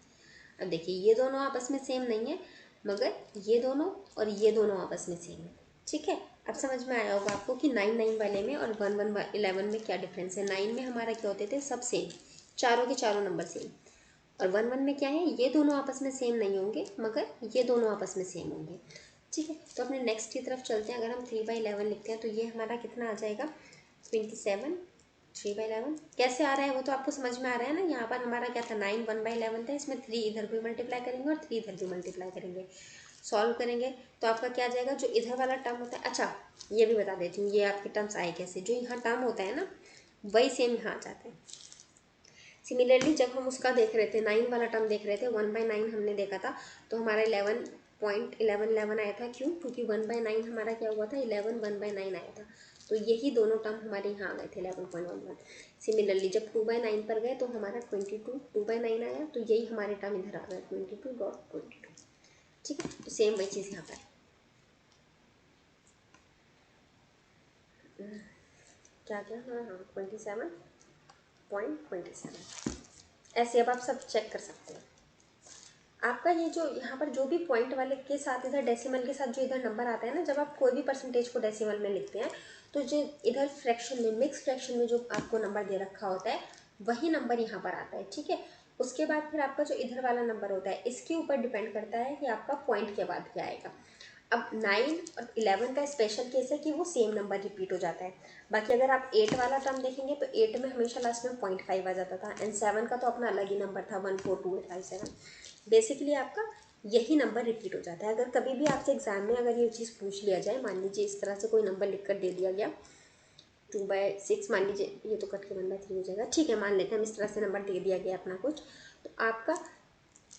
S1: अब देखिए, ये दोनों आपस में सेम नहीं है, मगर ये दोनों और ये दोनों आपस में सेम है। ठीक है, अब समझ में आया होगा आपको कि 9 9 वाले में और 1 1 11 में क्या डिफरेंस है। 9 में हमारा क्या होते थे, सब सेम, चारों के चारों नंबर सेम। और 1 1 में क्या है, ये दोनों आपस में सेम नहीं होंगे, मगर ये दोनों आपस में सेम होंगे। ठीक है, तो अपने नेक्स्ट की तरफ चलते हैं। अगर हम 3/11 लिखते हैं तो ये हमारा कितना आ जाएगा, 27। 3/11 कैसे आ रहा है वो तो आपको समझ में आ रहा है ना। यहाँ पर हमारा क्या था, 9 1/11 था, इसमें 3 इधर भी मल्टीप्लाई करेंगे और 3 इधर भी मल्टीप्लाई करेंगे, सॉल्व करेंगे तो आपका क्या आ जाएगा, जो इधर वाला टर्म होता है। अच्छा, ये भी बता देती हूँ, ये आपके टर्म्स आए कैसे, जो यहाँ टर्म होता है ना वही सेम यहाँ आ जाता है। सिमिलरली जब हम उसका देख रहे थे, 9 वाला टर्म देख रहे थे, 1/9 हमने देखा था, तो हमारा 11.11 आया था। क्यों, क्योंकि 1/9 हमारा क्या हुआ था, 11 1/9 आया था। तो यही दोनों टर्म हमारे यहाँ आ गए थे, 11.11। सिमिलरली जब 2/9 पर गए तो हमारा 22 2/9 आया, तो यही हमारे टर्म इधर आ गए, 22.22। ठीक है, तो सेम वही चीज़ यहाँ पर क्या क्या, हाँ हाँ 27.27। ऐसे अब आप सब चेक कर सकते हैं। आपका ये जो यहाँ पर जो भी पॉइंट वाले के साथ इधर डेसिमल के साथ जो इधर नंबर आता है ना, जब आप कोई भी परसेंटेज को डेसिमल में लिखते हैं तो जो इधर फ्रैक्शन में, मिक्स फ्रैक्शन में जो आपको नंबर दे रखा होता है वही नंबर यहाँ पर आता है। ठीक है, उसके बाद फिर आपका जो इधर वाला नंबर होता है इसके ऊपर डिपेंड करता है कि आपका पॉइंट के बाद क्या आएगा। अब 9 और 11 का स्पेशल केस है कि वो सेम नंबर रिपीट हो जाता है। बाकी अगर आप 8 वाला टर्म देखेंगे तो 8 में हमेशा लास्ट में 0.5 आ जाता था, एंड 7 का तो अपना अलग ही नंबर था, 142857। बेसिकली आपका यही नंबर रिपीट हो जाता है। अगर कभी भी आपसे एग्जाम में अगर ये चीज़ पूछ लिया जाए, मान लीजिए इस तरह से कोई नंबर लिख कर दे दिया गया 2/6, मान लीजिए ये तो कट के 1/3 हो जाएगा, ठीक है मान लेते हैं हम, इस तरह से नंबर दे दिया गया अपना कुछ, तो आपका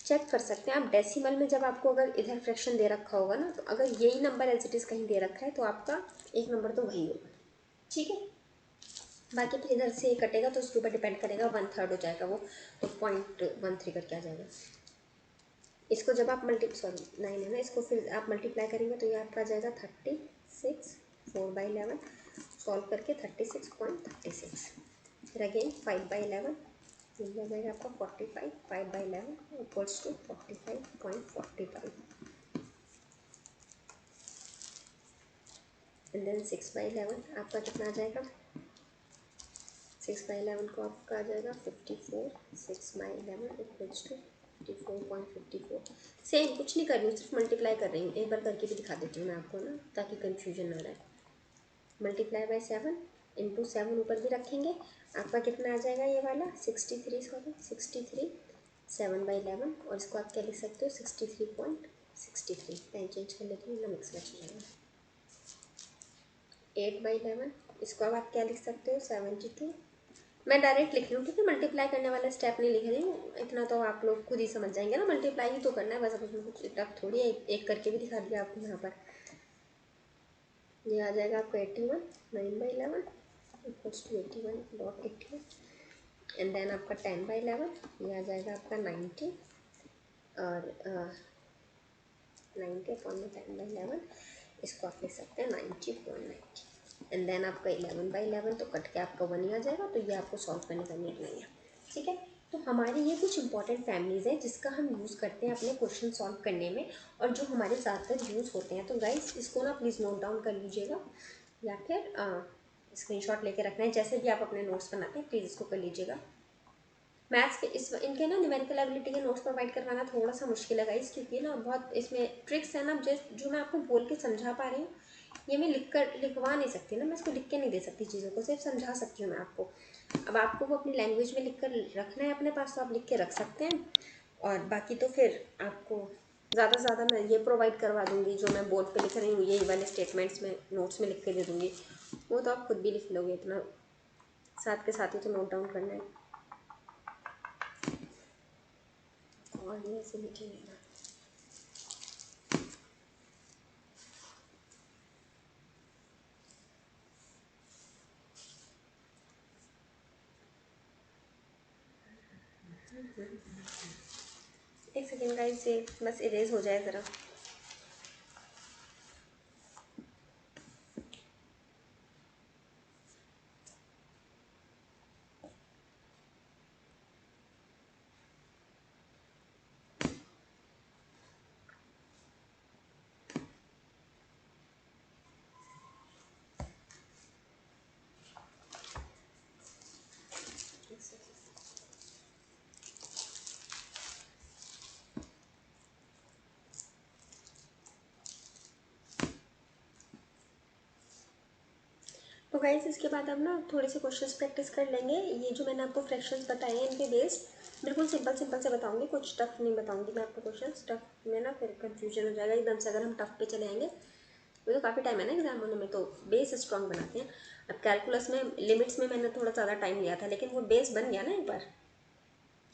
S1: चेक कर सकते हैं आप डेसिमल में। जब आपको अगर इधर फ्रैक्शन दे रखा होगा ना, तो अगर यही नंबर एज इट इज़ कहीं दे रखा है तो आपका एक नंबर तो वही होगा। ठीक है, बाकी फिर इधर से कटेगा तो उसके ऊपर डिपेंड करेगा, 1/3 हो जाएगा वो, तो 0.13 करके आ जाएगा। इसको जब आप सॉरी 9 है ना, इसको फिर आप मल्टीप्लाई करेंगे तो ये आपका आ जाएगा 36 4/11, सॉल्व करके 36.36। फिर अगेन 5/11, ये आ जाएगा आपका 45, 5/11 इक्वल्स टू 45.45। एंड देन 6/11 आपका कितना आ जाएगा, 6/11 को आपका आ जाएगा 54, 6/11 इक्वल्स टू 54.54। सेम कुछ नहीं कर रही हूँ, सिर्फ मल्टीप्लाई कर रही हूँ। एक बार करके भी दिखा देती हूँ मैं आपको ना, ताकि कन्फ्यूजन ना रहे। मल्टीप्लाई बाय 7 इंटू 7 ऊपर भी रखेंगे, आपका कितना आ जाएगा ये वाला 63, सॉरी 63 7/11, और इसको आप क्या लिख सकते हो 63.63। पेन चेंज कर लेती हूँ ना, मिक्स मैच हो जाएगा। 8/11, इसको अब आप क्या लिख सकते हो 72। मैं डायरेक्ट लिख रही हूँ, ठीक है, मल्टीप्लाई करने वाला स्टेप नहीं लिख रही हूँ, इतना तो आप लोग खुद ही समझ जाएंगे ना, मल्टीप्लाई ही तो करना है बस, अब उसमें कुछ टफ थोड़ी है। एक करके भी दिखा दिया आपको यहाँ पर। ये आ जाएगा आपका 81, 9/11 इक्वल्स टू 81.81। एंड देन आपका 10/11, ये आ जाएगा आपका 90, और 90 अपॉन में 10/11, इसको आप लिख सकते हैं 90.90। एंड देन आपका 11/11 तो कट के आपका 1 ही आ जाएगा, तो ये आपको सॉल्व करने का नीड नहीं है। ठीक है, तो हमारी ये कुछ इंपॉर्टेंट फैमिलीज़ हैं जिसका हम यूज़ करते हैं अपने क्वेश्चन सॉल्व करने में, और जो हमारे ज़्यादातर यूज़ होते हैं। तो गाइस इसको ना प्लीज़ नोट डाउन कर लीजिएगा, या फिर स्क्रीनशॉट लेके रखना है, जैसे भी आप अपने नोट्स बनाते हैं प्लीज़ इसको कर लीजिएगा। मैथ्स के इस इनके ना न्यूमेरिकल एबिलिटी के नोट्स प्रोवाइड करवाना थोड़ा सा मुश्किल है गाइस, क्योंकि ना बहुत इसमें ट्रिक्स है ना, जो मैं आपको बोल के समझा पा रही हूँ, ये मैं लिखवा नहीं सकती ना, मैं इसको लिख के नहीं दे सकती चीज़ों को, सिर्फ समझा सकती हूँ मैं आपको। अब आपको वो अपनी लैंग्वेज में लिख कर रखना है अपने पास, तो आप लिख के रख सकते हैं, और बाकी तो फिर आपको ज़्यादा से ज़्यादा मैं ये प्रोवाइड करवा दूँगी, जो मैं बोर्ड पे लिख रही हूँ यही वाले स्टेटमेंट्स में नोट्स में लिख के दे दूँगी, वो तो आप खुद भी लिख लोगे, इतना साथ के साथ ही तो नोट डाउन करना है। और ये ऐसे लिखेंगे ना, एक सेकेंड गाइस, ये बस इरेज हो जाए ज़रा। तो गाइस इसके बाद हम ना थोड़े से क्वेश्चंस प्रैक्टिस कर लेंगे। ये जो मैंने आपको फ्रैक्शंस बताए हैं इनके बेस्ड बिल्कुल सिंपल सिंपल से बताऊंगी, कुछ टफ नहीं बताऊंगी मैं आपको क्वेश्चंस, टफ में ना फिर कंफ्यूजन हो जाएगा एकदम से अगर हम टफ पे चले आएंगे। वो तो काफ़ी टाइम है ना एग्जाम होने में, तो बेस स्ट्रॉन्ग बनाते हैं। अब कैलकुलस में लिमिट्स में मैंने थोड़ा ज़्यादा टाइम लिया था, लेकिन वो बेस बन गया ना एक बार,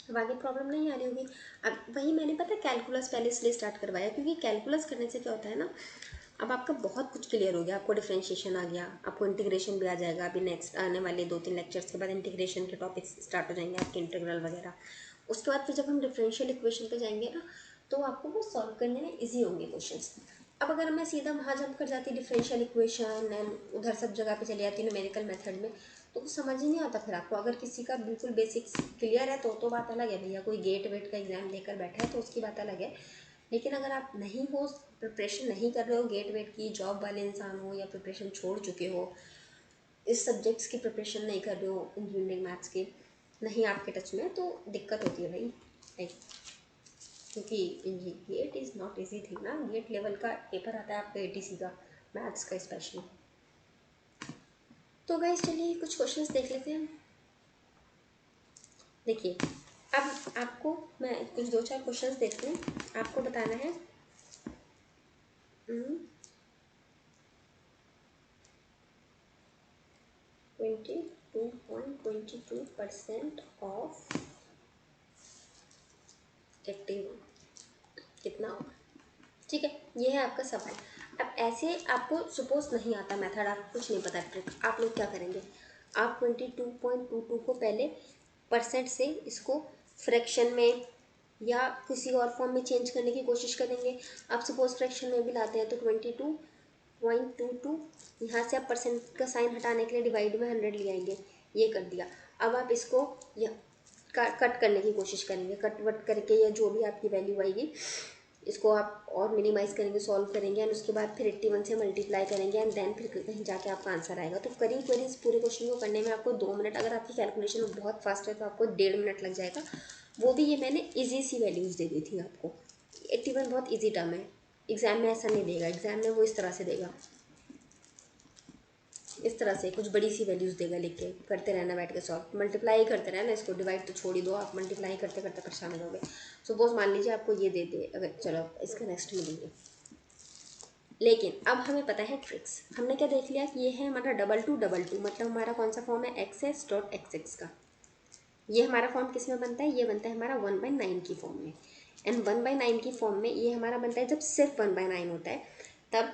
S1: अब आगे प्रॉब्लम नहीं आ रही होगी। अब वही मैंने पता कैलकुलस पहले इसलिए स्टार्ट करवाया, क्योंकि कैलकुलस करने से क्या होता है ना, अब आपका बहुत कुछ क्लियर हो गया, आपको डिफरेंशिएशन आ गया, आपको इंटीग्रेशन भी आ जाएगा। अभी नेक्स्ट आने वाले 2-3 लेक्चर्स के बाद इंटीग्रेशन के टॉपिक्स स्टार्ट हो जाएंगे आपके, इंटीग्रल वगैरह। उसके बाद फिर जब हम डिफरेंशियल इक्वेशन पे जाएंगे ना, तो आपको वो सॉल्व करने में ईजी होंगे क्वेश्चंस। अब अगर मैं सीधा वहाँ जंप कर जाती डिफरेंशियल इक्वेशन एंड उधर सब जगह पे चली जाती न्यूमेरिकल मेथड में, तो कुछ समझ ही नहीं आता फिर आपको। अगर किसी का बिल्कुल बेसिक्स क्लियर है तो बात अलग है भैया, कोई गेट वेट का एग्जाम देकर बैठा है तो उसकी बात अलग है। लेकिन अगर आप नहीं हो, प्रिपरेशन नहीं कर रहे हो गेट वेट की, जॉब वाले इंसान हो या प्रिपरेशन छोड़ चुके हो, इस सब्जेक्ट्स की प्रिपरेशन नहीं कर रहे हो, इंजीनियरिंग मैथ्स के नहीं आपके टच में, तो दिक्कत होती है भाई, लाइक, क्योंकि GATE is not easy thing ना। गेट लेवल का पेपर आता है आपका एटीसी का, मैथ्स का स्पेशली। तो गाइस चलिए कुछ क्वेश्चंस देख लेते हैं। देखिए, अब आपको मैं कुछ 2-4 क्वेश्चंस देती हूँ, आपको बताना है 22.22% ऑफ 81 कितना होगा, ठीक है। ये है आपका सवाल। अब ऐसे आपको सपोज नहीं आता मेथड, आपको कुछ नहीं पता ट्रिक, आप लोग क्या करेंगे, आप 22.22 को पहले परसेंट से इसको फ्रैक्शन में या किसी और फॉर्म में चेंज करने की कोशिश करेंगे। आप सपोज फ्रैक्शन में भी लाते हैं तो 22.22, यहाँ से आप परसेंट का साइन हटाने के लिए डिवाइड में 100 ले आएंगे, ये कर दिया। अब आप इसको कट करने की कोशिश करेंगे, कट वट करके या जो भी आपकी वैल्यू आएगी इसको आप और मिनिमाइज करेंगे, सॉल्व करेंगे, एंड उसके बाद फिर 81 से मल्टीप्लाई करेंगे, एंड देन फिर कहीं जाके आपका आंसर आएगा। तो करीब करीब इस पूरे क्वेश्चन को करने में आपको 2 मिनट, अगर आपकी कैलकुलेशन बहुत फास्ट है तो आपको 1.5 मिनट लग जाएगा। वो भी ये मैंने ईजी सी वैल्यूज़ दे दी थी आपको। 81 बहुत ईजी टर्म है, एग्जाम में ऐसा नहीं देगा, एग्जाम में वो इस तरह से देगा, इस तरह से कुछ बड़ी सी वैल्यूज़ देगा, लिख के करते रहना बैठ के सॉल्व, मल्टीप्लाई करते रहना, इसको डिवाइड तो छोड़ ही दो, आप मल्टीप्लाई करते करते परेशान हो जाओगे। सपोज मान लीजिए आपको ये दे दे, अगर चलो इसका नेक्स्ट मिलेंगे, लेकिन अब हमें पता है ट्रिक्स। हमने क्या देख लिया कि ये है हमारा डबल टू, मतलब हमारा कौन सा फॉर्म है, एक्स डॉट एक्स का। ये हमारा फॉर्म किस में बनता है, ये बनता है हमारा 1/9 की फॉर्म में, एंड 1/9 की फॉर्म में ये हमारा बनता है जब सिर्फ 1/9 होता है, तब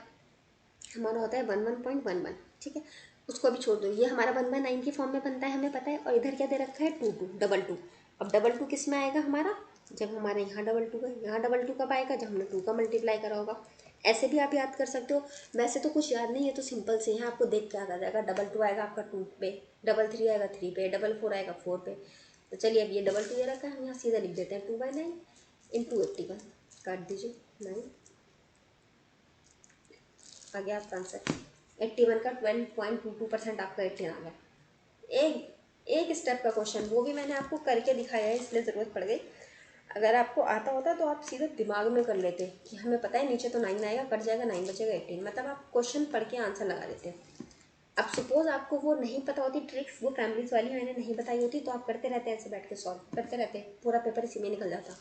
S1: हमारा होता है 11.11, ठीक है। उसको अभी छोड़ दो, ये हमारा 1/9 की फॉर्म में बनता है हमें पता है, और इधर क्या दे रखा है 2 डबल टू। अब डबल टू किस में आएगा हमारा, जब हमारे यहाँ डबल टू है, यहाँ डबल टू कब आएगा, जब हमने 2 का मल्टीप्लाई करा होगा। ऐसे भी आप याद कर सकते हो, वैसे तो कुछ याद नहीं है तो सिंपल से यहाँ आपको देख के याद आ जाएगा, डबल टू आएगा आपका 2 पे, डबल थ्री आएगा 3 पे, डबल फोर आएगा 4 पे। तो चलिए अब ये डबल टू ये रखा है, हम यहाँ सीधा लिख देते हैं 2/9 इंटू 81, काट दीजिए 9, आ गया आपका आंसर। 81 का 12.22% आपका 18 आ गया। एक एक स्टेप का क्वेश्चन, वो भी मैंने आपको करके दिखाया है इसलिए ज़रूरत पड़ गई। अगर आपको आता होता तो आप सीधे दिमाग में कर लेते कि हमें पता है नीचे तो 9 आएगा, कट जाएगा 9 बचेगा 18, मतलब आप क्वेश्चन पढ़ के आंसर लगा देते। अब सपोज आपको वो नहीं पता होती ट्रिक्स, वो फैमिलीज वाली मैंने नहीं बताई होती, तो आप करते रहते ऐसे बैठ के सॉल्व करते रहते, पूरा पेपर इसी में निकल जाता।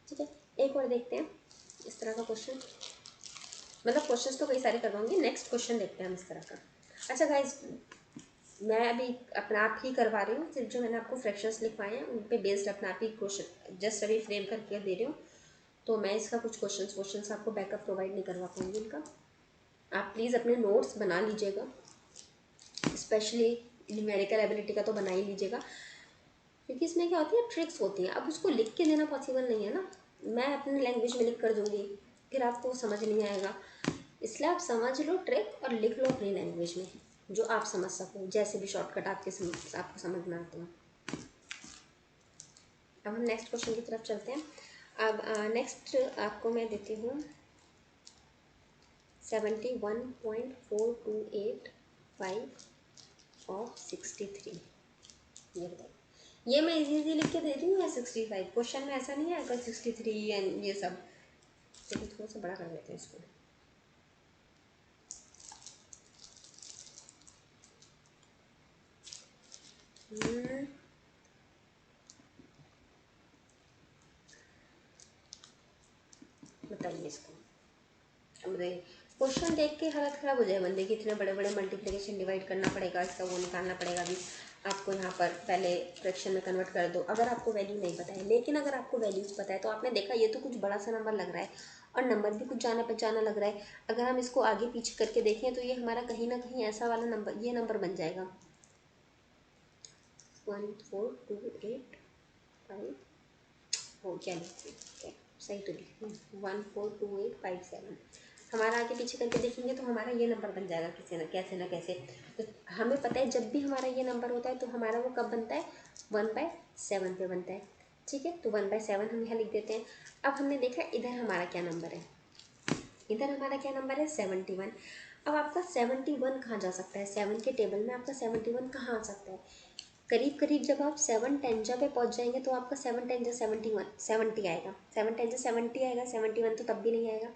S1: ठीक है, एक और देखते हैं इस तरह का क्वेश्चन, मतलब क्वेश्चंस तो कई सारे करवाऊंगी, नेक्स्ट क्वेश्चन देखते हैं हम इस तरह का। अच्छा गाइज, मैं अभी अपना आप ही करवा रही हूँ, सिर्फ जो मैंने आपको फ्रैक्शंस लिखवाए हैं उन पे बेस्ड अपना आप ही क्वेश्चन जस्ट अभी फ्रेम करके दे रही हूँ, तो मैं इसका कुछ क्वेश्चंस आपको बैकअप प्रोवाइड नहीं करवा पाऊँगी इनका। आप प्लीज़ अपने नोट्स बना लीजिएगा, स्पेशली न्यूमेरिकल एबिलिटी का तो बना ही लीजिएगा, क्योंकि इसमें क्या होती है ट्रिक्स होती हैं। अब उसको लिख के देना पॉसिबल नहीं है ना, मैं अपनी लैंग्वेज में लिख कर दूँगी फिर आपको समझ नहीं आएगा, इसलिए आप समझ लो ट्रिक और लिख लो अपनी लैंग्वेज में जो आप समझ सको, जैसे भी शॉर्टकट आपको समझ में आते हो। अब हम नेक्स्ट क्वेश्चन की तरफ चलते हैं। अब नेक्स्ट आपको मैं देती हूँ 71.4285 ऑफ 63। ये बताइए, ये मैं इजी लिख के दे रही हूँ या 65? क्वेश्चन में ऐसा नहीं है अगर 63 एंड ये सब, चलिए थोड़ा सा बड़ा कर देते हैं इसको। बताइए इसको। अब क्वेश्चन देख के हालत ख़राब हो जाए बंदे की, इतने बड़े बड़े मल्टीप्लिकेशन डिवाइड करना पड़ेगा, इसका वो निकालना पड़ेगा भी आपको, यहाँ पर पहले फ्रैक्शन में कन्वर्ट कर दो अगर आपको वैल्यू नहीं पता है। लेकिन अगर आपको वैल्यूज़ पता है तो आपने देखा ये तो कुछ बड़ा सा नंबर लग रहा है और नंबर भी कुछ जाना पहचाना लग रहा है, अगर हम इसको आगे पीछे करके देखें तो ये हमारा कहीं ना कहीं ऐसा वाला नंबर, ये नंबर बन जाएगा 14285, हो क्या लिखती है, सही तो लिखती हूँ 14285। हमारा आगे पीछे करके देखेंगे तो हमारा ये नंबर बन जाएगा किसी ना कैसे। तो हमें पता है जब भी हमारा ये नंबर होता है तो हमारा वो कब बनता है, 1/7 पे बनता है। ठीक है, तो 1/7 हम यहाँ लिख देते हैं। अब हमने देखा इधर हमारा क्या नंबर है, इधर हमारा क्या नंबर है 71। अब आपका 71 कहाँ जा सकता है, 7 के टेबल में आपका 71 कहाँ आ सकता है, करीब करीब जब आप 7 टेंजा पे पहुंच जाएंगे तो आपका 7 टेंजा 70 आएगा, 7 टेंजा 70 आएगा, 71 तो तब भी नहीं आएगा।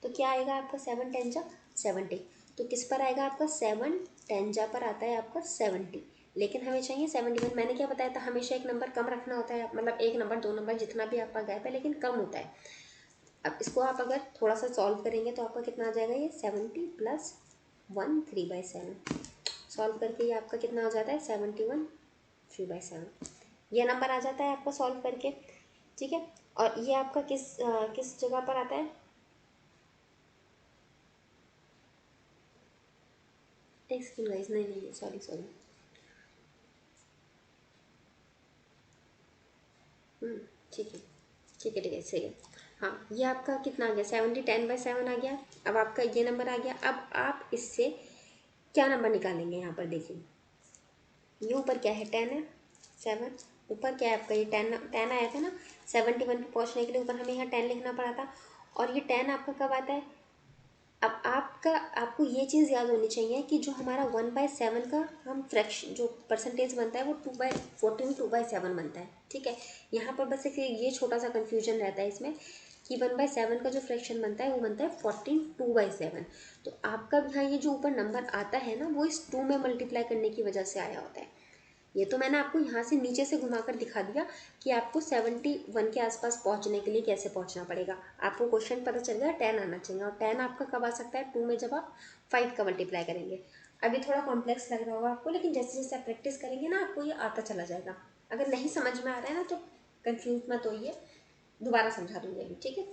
S1: तो क्या आएगा आपका 7 टेंजा 70, तो किस पर आएगा आपका 7 टेंजा पर आता है आपका 70, लेकिन हमें चाहिए 71। मैंने क्या बताया था, हमेशा एक नंबर कम रखना होता है, मतलब एक नंबर दो नंबर जितना भी आपका गैप है लेकिन कम होता है। अब इसको आप अगर थोड़ा सा सॉल्व करेंगे तो आपका कितना आ जाएगा, ये 70 प्लस 1 3/7 सॉल्व करके ये आपका कितना हो जाता है 71 3/7, ये नंबर आ जाता है आपका सॉल्व करके। ठीक है, और ये आपका किस जगह पर आता है, एक सेकंड गाइस, नहीं सॉरी ठीक है ठीक है सही है। हाँ, ये आपका कितना आ गया 70 10/7 आ गया। अब आपका ये नंबर आ गया, अब आप इससे क्या नंबर निकालेंगे, यहाँ पर देखिए ये ऊपर क्या है 10 है, 7 ऊपर क्या है आपका ये 10 आया था ना 71 पे पहुँचने के लिए, ऊपर हमें यहाँ 10 लिखना पड़ा था, और ये 10 आपका कब आता है। अब आपको ये चीज़ याद होनी चाहिए कि जो हमारा 1/7 का हम फ्रैक्शन जो परसेंटेज बनता है वो 2/14 2/7 बनता है। ठीक है, यहाँ पर बस एक ये छोटा सा कन्फ्यूजन रहता है इसमें कि 1/7 का जो फ्रैक्शन बनता है वो बनता है 14 2/7। तो आपका यहाँ ये जो ऊपर नंबर आता है ना वो इस 2 में मल्टीप्लाई करने की वजह से आया होता है। ये तो मैंने आपको यहाँ से नीचे से घुमाकर दिखा दिया कि आपको 71 के आसपास पहुँचने के लिए कैसे पहुँचना पड़ेगा। आपको क्वेश्चन पता चल गया 10 आना चाहिए, और 10 आपका कब आ सकता है 2 में जब आप 5 का मल्टीप्लाई करेंगे। अभी थोड़ा कॉम्प्लेक्स लग रहा होगा आपको, लेकिन जैसे जैसे आप प्रैक्टिस करेंगे ना आपको ये आता चला जाएगा। अगर नहीं समझ में आ रहा है ना तो कन्फ्यूज मत होइए, दोबारा समझा दूँगी अभी। ठीक है,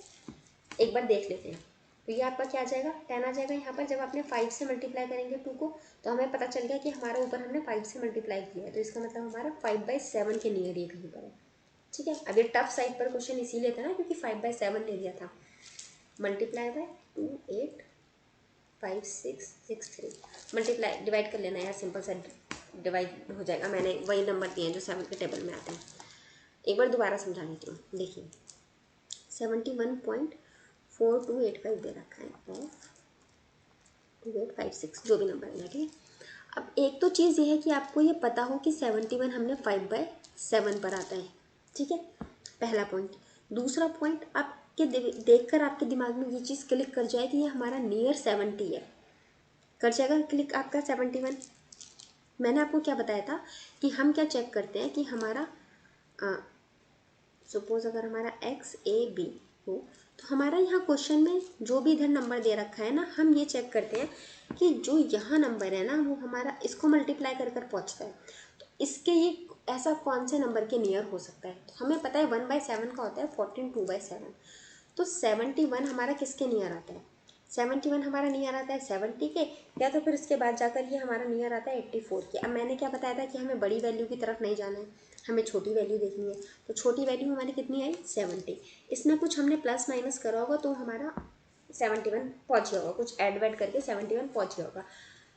S1: एक बार देख लेते हैं। तो ये आपका क्या आ जाएगा 10 आ जाएगा यहाँ पर, जब आपने 5 से मल्टीप्लाई करेंगे 2 को तो हमें पता चल गया कि हमारे ऊपर हमने 5 से मल्टीप्लाई किया है, तो इसका मतलब हमारा 5/7 के नियर ये कहीं पर है। ठीक है, अब ये टफ साइड पर क्वेश्चन इसीलिए था ना क्योंकि 5/7 ले दिया था। मल्टीप्लाई बाय 2 8 5 6 6 3, मल्टीप्लाई डिवाइड कर लेना यार, सिंपल सा डिवाइड हो जाएगा। मैंने वही नंबर दिए हैं जो 7 के टेबल में आते हैं। एक बार दोबारा समझा देती हूँ, देखिए 71.4285 दे रखा है ऑफ 2856 जो भी नंबर है। ठीक है, अब एक तो चीज़ ये है कि आपको ये पता हो कि 71 हमने 5/7 पर आता है, ठीक है, पहला पॉइंट। दूसरा पॉइंट, आपके देखकर आपके दिमाग में ये चीज़ क्लिक कर जाए कि ये हमारा नियर 70 है, कर जाएगा क्लिक आपका 71। मैंने आपको क्या बताया था कि हम क्या चेक करते हैं कि हमारा सपोज अगर हमारा XAB हो, तो हमारा यहाँ क्वेश्चन में जो भी इधर नंबर दे रखा है ना, हम ये चेक करते हैं कि जो यहाँ नंबर है ना वो हमारा इसको मल्टीप्लाई कर कर पहुँचता है, तो इसके ये ऐसा कौन से नंबर के नियर हो सकता है। तो हमें पता है 1/7 का होता है 14 2/7, तो 71 हमारा किसके नियर आता है, 71 हमारा नियर आता है 70 के, या तो फिर उसके बाद जाकर ये हमारा नियर आता है 84 के। अब मैंने क्या बताया था कि हमें बड़ी वैल्यू की तरफ नहीं जाना है, हमें छोटी वैल्यू देखनी है, तो छोटी वैल्यू हमारी कितनी आई 70। इसमें कुछ हमने प्लस माइनस करा होगा तो हमारा 71 पहुँच गया होगा, कुछ ऐड वैड करके 71 पहुँच गया होगा।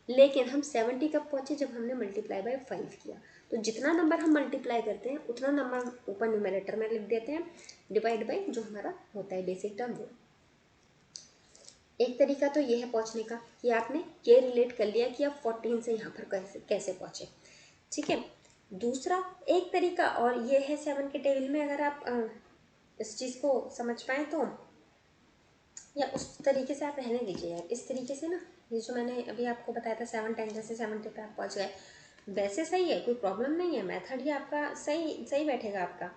S1: लेकिन हम 70 कब पहुँचे, जब हमने मल्टीप्लाई बाय 5 किया। तो जितना नंबर हम मल्टीप्लाई करते हैं उतना नंबर ऊपर न्यूमरेटर में लिख देते हैं, डिवाइड बाई जो हमारा होता है बेसिक टर्म वो। एक तरीका तो ये है पहुंचने का कि आपने ये रिलेट कर लिया कि आप 14 से यहाँ पर कैसे कैसे पहुँचे, ठीक है। दूसरा एक तरीका और ये है 7 के टेबल में, अगर आप इस चीज़ को समझ पाएँ तो, या उस तरीके से आप रहने दीजिए यार, इस तरीके से ना, ये जो मैंने अभी आपको बताया था 7 10 जैसे 70 पे आप पहुँच गए, वैसे सही है, कोई प्रॉब्लम नहीं है, मेथड ही आपका सही सही बैठेगा। आपका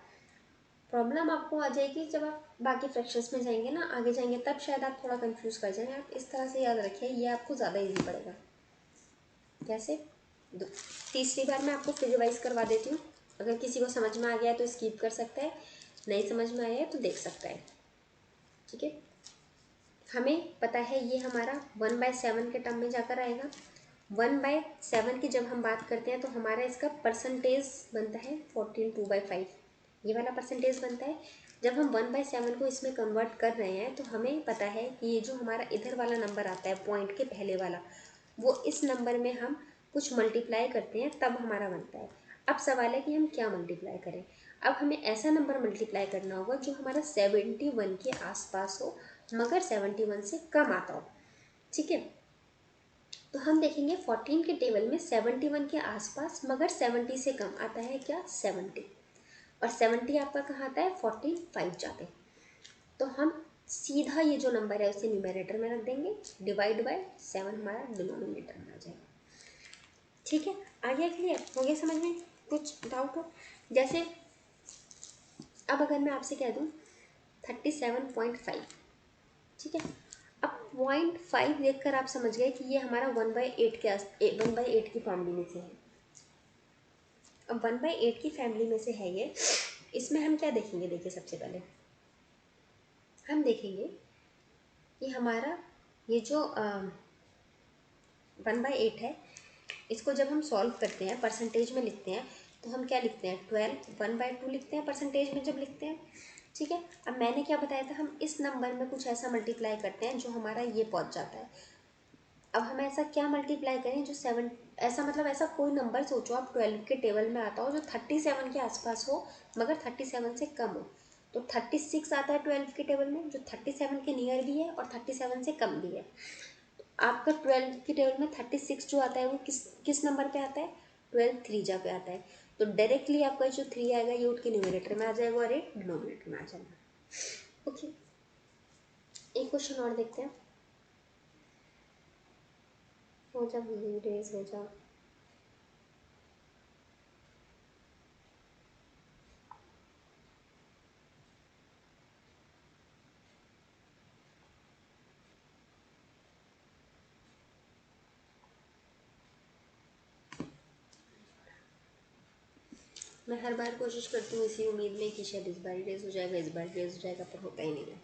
S1: प्रॉब्लम आपको आ जाएगी जब आप बाकी फ्रैक्शंस में जाएंगे ना, आगे जाएंगे, तब शायद आप थोड़ा कंफ्यूज कर जाएंगे। आप इस तरह से याद रखिए, ये आपको ज़्यादा इजी पड़ेगा। कैसे, तीसरी बार मैं आपको फिर रिवाइज करवा देती हूँ, अगर किसी को समझ में आ गया है तो स्किप कर सकता है, नहीं समझ में आया है तो देख सकता है, ठीक है। हमें पता है ये हमारा 1/7 के टर्म में जाकर आएगा। 1/7 की जब हम बात करते हैं तो हमारा इसका परसेंटेज बनता है 14 2/5, ये वाला परसेंटेज बनता है। जब हम 1/7 को इसमें कन्वर्ट कर रहे हैं तो हमें पता है कि ये जो हमारा इधर वाला नंबर आता है पॉइंट के पहले वाला, वो इस नंबर में हम कुछ मल्टीप्लाई करते हैं तब हमारा बनता है। अब सवाल है कि हम क्या मल्टीप्लाई करें। अब हमें ऐसा नंबर मल्टीप्लाई करना होगा जो हमारा 71 के आसपास हो मगर 71 से कम आता हो, ठीक है। तो हम देखेंगे 14 के टेबल में 71 के आसपास मगर 70 से कम आता है क्या 70, और 70 आपका कहाँ आता है 45 जाते। तो हम सीधा ये जो नंबर है उसे न्यूमरेटर में रख देंगे, डिवाइड बाय 7 हमारा डिनोमिनेटर में आ जाएगा, ठीक है। आ गया क्लियर, हो गया समझ में, कुछ डाउट हो। जैसे अब अगर मैं आपसे कह दूँ 37.5, ठीक है। अब 0.5 देखकर आप समझ गए कि ये हमारा 1/8 के 1/8 की फैमिली में से है। अब 1/8 की फैमिली में से है ये, इसमें हम क्या देखेंगे, देखिए सबसे पहले हम देखेंगे कि हमारा ये जो 1/8 है, इसको जब हम सॉल्व करते हैं परसेंटेज में लिखते हैं तो हम क्या लिखते हैं 12 1/2 लिखते हैं परसेंटेज में जब लिखते हैं, ठीक है। अब मैंने क्या बताया था, हम इस नंबर में कुछ ऐसा मल्टीप्लाई करते हैं जो हमारा ये पहुंच जाता है। अब हम ऐसा क्या मल्टीप्लाई करें जो 7, ऐसा मतलब ऐसा कोई नंबर सोचो आप 12 के टेबल में आता हो जो 37 के आसपास हो मगर 37 से कम हो। तो 36 आता है 12 के टेबल में जो 37 के नियर भी है और 37 से कम भी है। आपका 12 के टेबल में 36 जो आता है वो किस किस नंबर पे आता है, 12 त्रीजा पे आता है। तो डायरेक्टली आपका जो 3 आएगा ये उठ के न्यूमरेटर में आ जाएगा और एक डिनोमिनेटर में आ जाएगा। ओके, एक क्वेश्चन और देखते हैं। हो जा रेज हो जा, मैं हर बार कोशिश करती हूँ इसी उम्मीद में कि शायद इस बार रेज हो जाएगा, इस बार रेज हो जाएगा, पर होता ही नहीं है।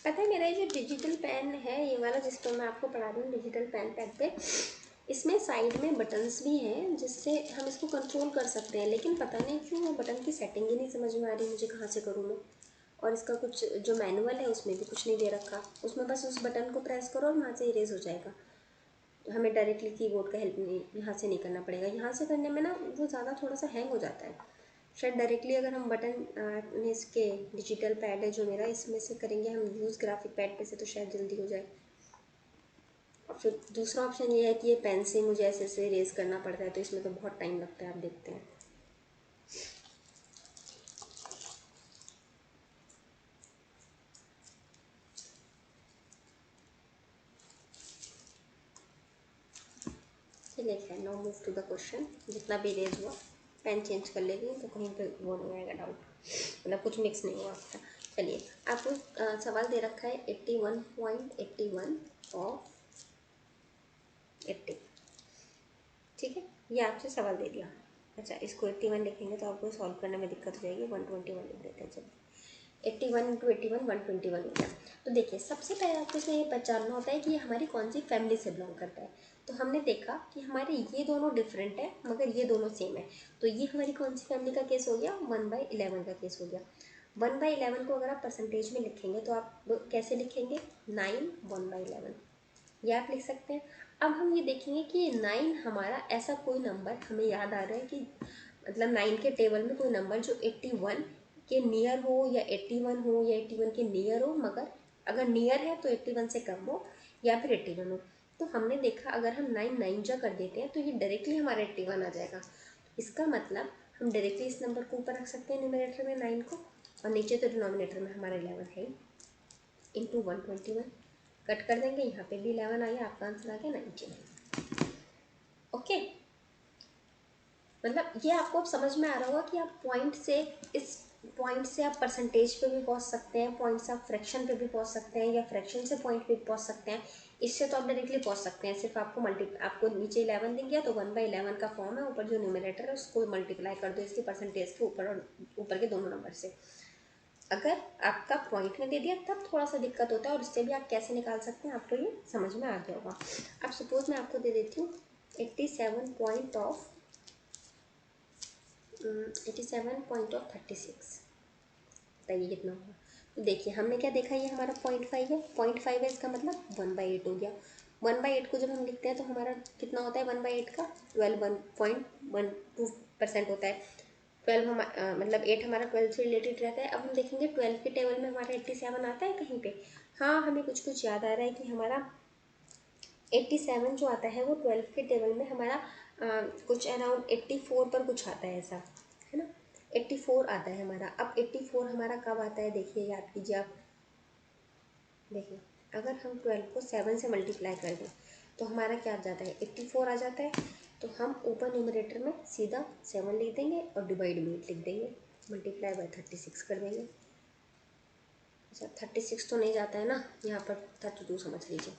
S1: पता है मेरा ये जो डिजिटल पेन है ये वाला जिस पर मैं आपको पढ़ा रही हूँ डिजिटल पेन पैड पे, इसमें साइड में बटन्स भी हैं जिससे हम इसको कंट्रोल कर सकते हैं, लेकिन पता नहीं क्यों वो बटन की सेटिंग ही नहीं समझ में आ रही मुझे, कहाँ से करूँ मैं। और इसका कुछ जो मैनुअल है उसमें भी कुछ नहीं दे रखा, उसमें बस उस बटन को प्रेस करो और वहाँ से इरेज हो जाएगा। हमें डायरेक्टली कीबोर्ड का हेल्प नहीं यहाँ से नहीं करना पड़ेगा। यहाँ से करने में ना वो ज़्यादा थोड़ा सा हैंग हो जाता है। शायद डायरेक्टली अगर हम बटन अपने इसके डिजिटल पैड है जो मेरा, इसमें से करेंगे हम यूज़ ग्राफिक पैड पे से, तो शायद जल्दी हो जाए। और फिर दूसरा ऑप्शन ये है कि ये पेन से मुझे ऐसे ऐसे रेज करना पड़ता है, तो इसमें तो बहुत टाइम लगता है, आप देखते हैं। चलिए खैर, now move to the question. जितना भी रेज हुआ पेन चेंज कर लेगी तो कहीं पे वो नहीं आएगा डाउट, मतलब कुछ मिक्स नहीं हुआ आपका। चलिए, आपको सवाल दे रखा है 81.81 ऑफ 80। ठीक है, ये आपसे सवाल दे दिया। अच्छा, इसको 81 लिखेंगे तो आपको सॉल्व करने में दिक्कत हो जाएगी, 121 लिख देते हैं। चलिए, 81 इंटू 81 121 हो गया। तो देखिए, सबसे पहले आपको इसमें ये पहचानना होता है कि ये हमारी कौन सी फैमिली से बिलोंग करता है। तो हमने देखा कि हमारे ये दोनों डिफरेंट है मगर ये दोनों सेम है, तो ये हमारी कौन सी फैमिली का केस हो गया, 1/11 का केस हो गया। 1/11 को अगर आप परसेंटेज में लिखेंगे तो आप कैसे लिखेंगे, 9 1/11, ये आप लिख सकते हैं। अब हम ये देखेंगे कि 9 हमारा ऐसा कोई नंबर हमें याद आ रहा है कि मतलब 9 के टेबल में कोई नंबर जो 81 के नियर हो या 81 हो या 81 के नियर हो, मगर अगर नियर है तो 81 से कम हो या फिर 81 हो। तो हमने देखा अगर हम 9 9 जा कर देते हैं तो ये डायरेक्टली हमारा 81 आ जाएगा। इसका मतलब हम डायरेक्टली इस नंबर को ऊपर रख सकते हैं न्यूमरेटर में 9 को, और नीचे तो डिनोमिनेटर में हमारा 11 है, इंटू 121 कट कर देंगे, यहाँ पे भी 11 आ गया, आपका आंसर आ गया 99। ओके, मतलब ये आपको अब समझ में आ रहा होगा कि आप पॉइंट से, इस पॉइंट से आप परसेंटेज पे भी पहुंच सकते हैं, पॉइंट से आप फ्रैक्शन पे भी पहुंच सकते हैं, या फ्रैक्शन से पॉइंट पे भी पहुंच सकते हैं। इससे तो आप डायरेक्टली पहुंच सकते हैं, सिर्फ आपको आपको नीचे 11 दिख गया तो 1/11 का फॉर्म है, ऊपर जो न्यूमरेटर है उसको मल्टीप्लाई कर दो इसके परसेंटेज के ऊपर और ऊपर के दोनों नंबर से। अगर आपका पॉइंट में दे दिया तब थोड़ा सा दिक्कत होता है, और इससे भी आप कैसे निकाल सकते हैं आपको ये समझ में आ गया होगा। अब सपोज मैं आपको दे देती हूँ 87 पॉइंट ऑफ 36, बताइए कितना होगा। तो देखिए, हमने क्या देखा, ये हमारा 0.5 है, 0.5 है, इसका मतलब 1/8 हो गया। 1/8 को जब हम लिखते हैं तो हमारा कितना होता है 1/8 का, 12.12% होता है। 12 मतलब 8 हमारा 12 से रिलेटेड रहता है। अब हम देखेंगे 12 के टेबल में हमारा 87 आता है कहीं पे, हाँ हमें कुछ कुछ याद आ रहा है कि हमारा 87 जो आता है वो 12 के टेबल में हमारा कुछ अराउंड 84 पर कुछ आता है, ऐसा है ना, 84 आता है हमारा। अब 84 हमारा कब आता है, देखिए याद कीजिए आप, देखिए अगर हम 12 को 7 से मल्टीप्लाई कर दें तो हमारा क्या आ जाता है, 84 आ जाता है। तो हम ऊपर न्यूमरेटर में सीधा 7 लिख देंगे और डिवाइड में 8 लिख देंगे, मल्टीप्लाई बाय 36 कर देंगे। अच्छा, 36 तो नहीं जाता है ना, यहाँ पर 32 समझ लीजिए,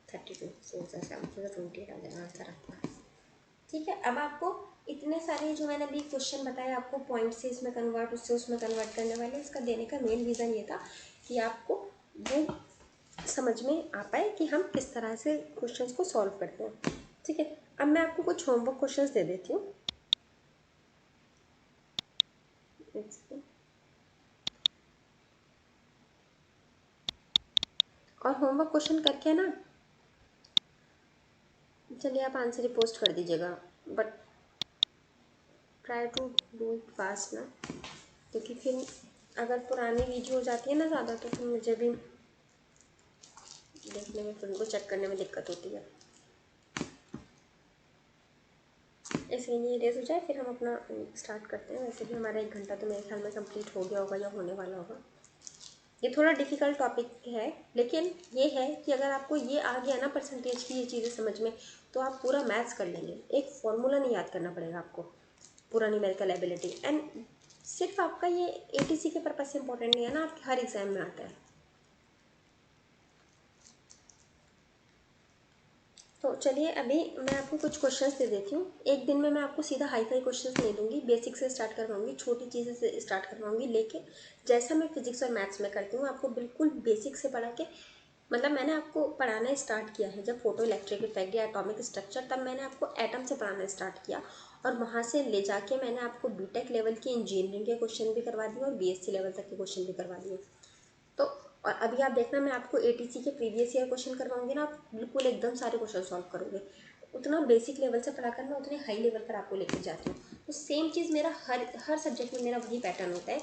S1: 32 4 से 7 से 28 आ जाएगा आंसर आपका। ठीक है, अब आपको इतने सारे जो मैंने अभी क्वेश्चन बताए आपको पॉइंट से इसमें कन्वर्ट, उससे उसमें कन्वर्ट करने वाले, इसका देने का मेन रीज़न ये था कि आपको वो समझ में आ पाए कि हम किस तरह से क्वेश्चंस को सॉल्व करते हैं। ठीक है, अब मैं आपको कुछ होमवर्क क्वेश्चंस दे देती हूँ। और होमवर्क क्वेश्चन करके ना, चलिए आप आंसर ही पोस्ट कर दीजिएगा, but try to do it fast ना, क्योंकि फिर अगर पुरानी वीडियो हो जाती है ना ज़्यादा तो फिर मुझे भी देखने में, फिर उनको चेक करने में दिक्कत होती है। ऐसे नहीं रेस हो जाए फिर हम अपना स्टार्ट करते हैं। वैसे भी हमारा 1 घंटा तो मेरे ख्याल में कंप्लीट हो गया होगा या होने वाला होगा। ये थोड़ा डिफ़िकल्ट टॉपिक है, लेकिन ये है कि अगर आपको ये आ गया ना परसेंटेज की ये चीज़ें समझ में, तो आप पूरा मैथ्स कर लेंगे। एक फॉर्मूला नहीं याद करना पड़ेगा आपको, पूरा न्यूमेरिकल एबिलिटी। एंड सिर्फ आपका ये ATC के पर्पज़ से इंपॉर्टेंट नहीं है ना, आपके हर एग्ज़ाम में आता है। तो चलिए, अभी मैं आपको कुछ क्वेश्चंस दे देती हूँ। एक दिन में मैं आपको सीधा हाई फाई क्वेश्चंस नहीं दूंगी, बेसिक से स्टार्ट करवाऊंगी, छोटी चीज़ें से स्टार्ट करवाऊंगी। लेकिन जैसा मैं फिजिक्स और मैथ्स में करती हूँ, आपको बिल्कुल बेसिक से पढ़ा के, मतलब मैंने आपको पढ़ाना स्टार्ट किया है जब फोटो इलेक्ट्रिक इफेक्ट या एटॉमिक स्ट्रक्चर, तब मैंने आपको एटम से पढ़ाना स्टार्ट किया, और वहाँ से ले जाके मैंने आपको बीटेक लेवल की इंजीनियरिंग के क्वेश्चन भी करवा दिए और BSc लेवल तक के क्वेश्चन भी करवा दिए। तो और अभी आप देखना, मैं आपको एटीसी के प्रीवियस ईयर क्वेश्चन करवाऊंगी ना, आप बिल्कुल एकदम सारे क्वेश्चन सॉल्व करोगे। उतना बेसिक लेवल से पढ़ाकर मैं उतने हाई लेवल पर आपको लेकर जाती हूँ। तो सेम चीज़ मेरा हर सब्जेक्ट में मेरा वही पैटर्न होता है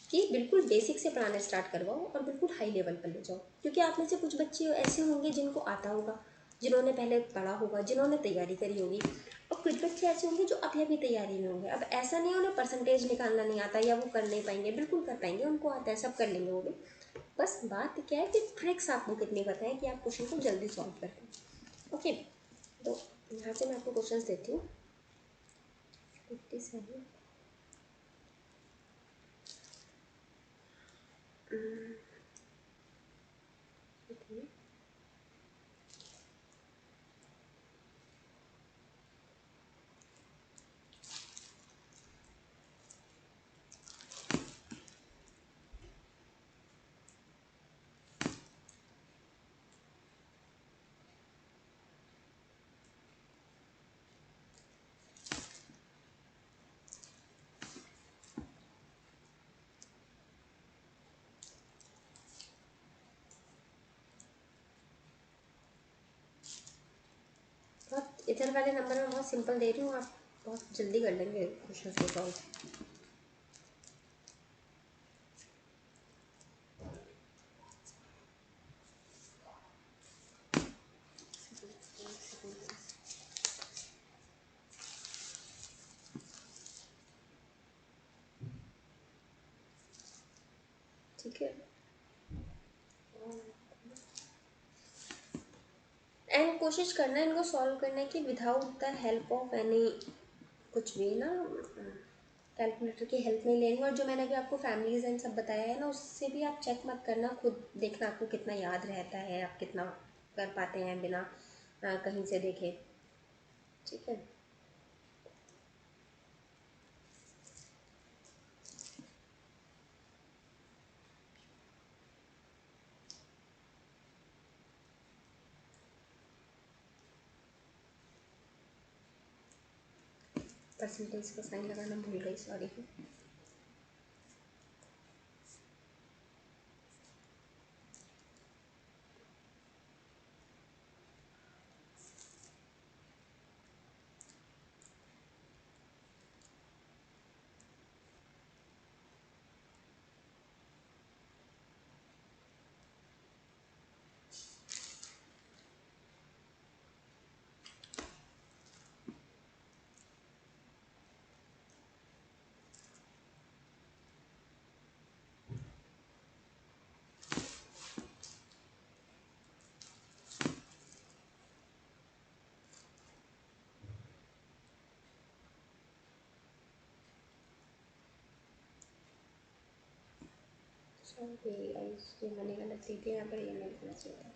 S1: कि बिल्कुल बेसिक से पढ़ाना स्टार्ट करवाओ और बिल्कुल हाई लेवल पर ले जाओ। क्योंकि आप में से कुछ बच्चे ऐसे होंगे जिनको आता होगा, जिन्होंने पहले पढ़ा होगा, जिन्होंने तैयारी करी होगी, और कुछ बच्चे ऐसे होंगे जो अभी अभी तैयारी में होंगे। अब ऐसा नहीं है उन्हें परसेंटेज निकालना नहीं आता या वो कर नहीं पाएंगे, बिल्कुल कर पाएंगे, उनको आता है, सब कर लेंगे वो भी। बस बात क्या है कि ट्रिक्स आपको कितनी पता है कि आप क्वेश्चन को जल्दी सॉल्व कर पाए। ओके, तो यहाँ से मैं आपको क्वेश्चन देती हूँ। 57 बहुत इधर वाले नंबर में बहुत सिंपल दे रही हूँ, आप बहुत जल्दी कर लेंगे क्वेश्चन को सॉल्व। ठीक है, एंड कोशिश करना है इनको सॉल्व करने की without the help of any, कुछ भी ना, कैलकुलेटर की हेल्प नहीं लेनी। और जो मैंने अभी आपको फैमिलीज एंड सब बताया है ना, उससे भी आप चेक मत करना, खुद देखना आपको कितना याद रहता है, आप कितना कर पाते हैं बिना कहीं से देखे। ठीक है, परसेंटेज का साइन लगाना भूल गई, सॉरी। सॉरी गाइस, ये मैंने गलत ली थी यहाँ पर, ये मैंने गलत चाहिए था।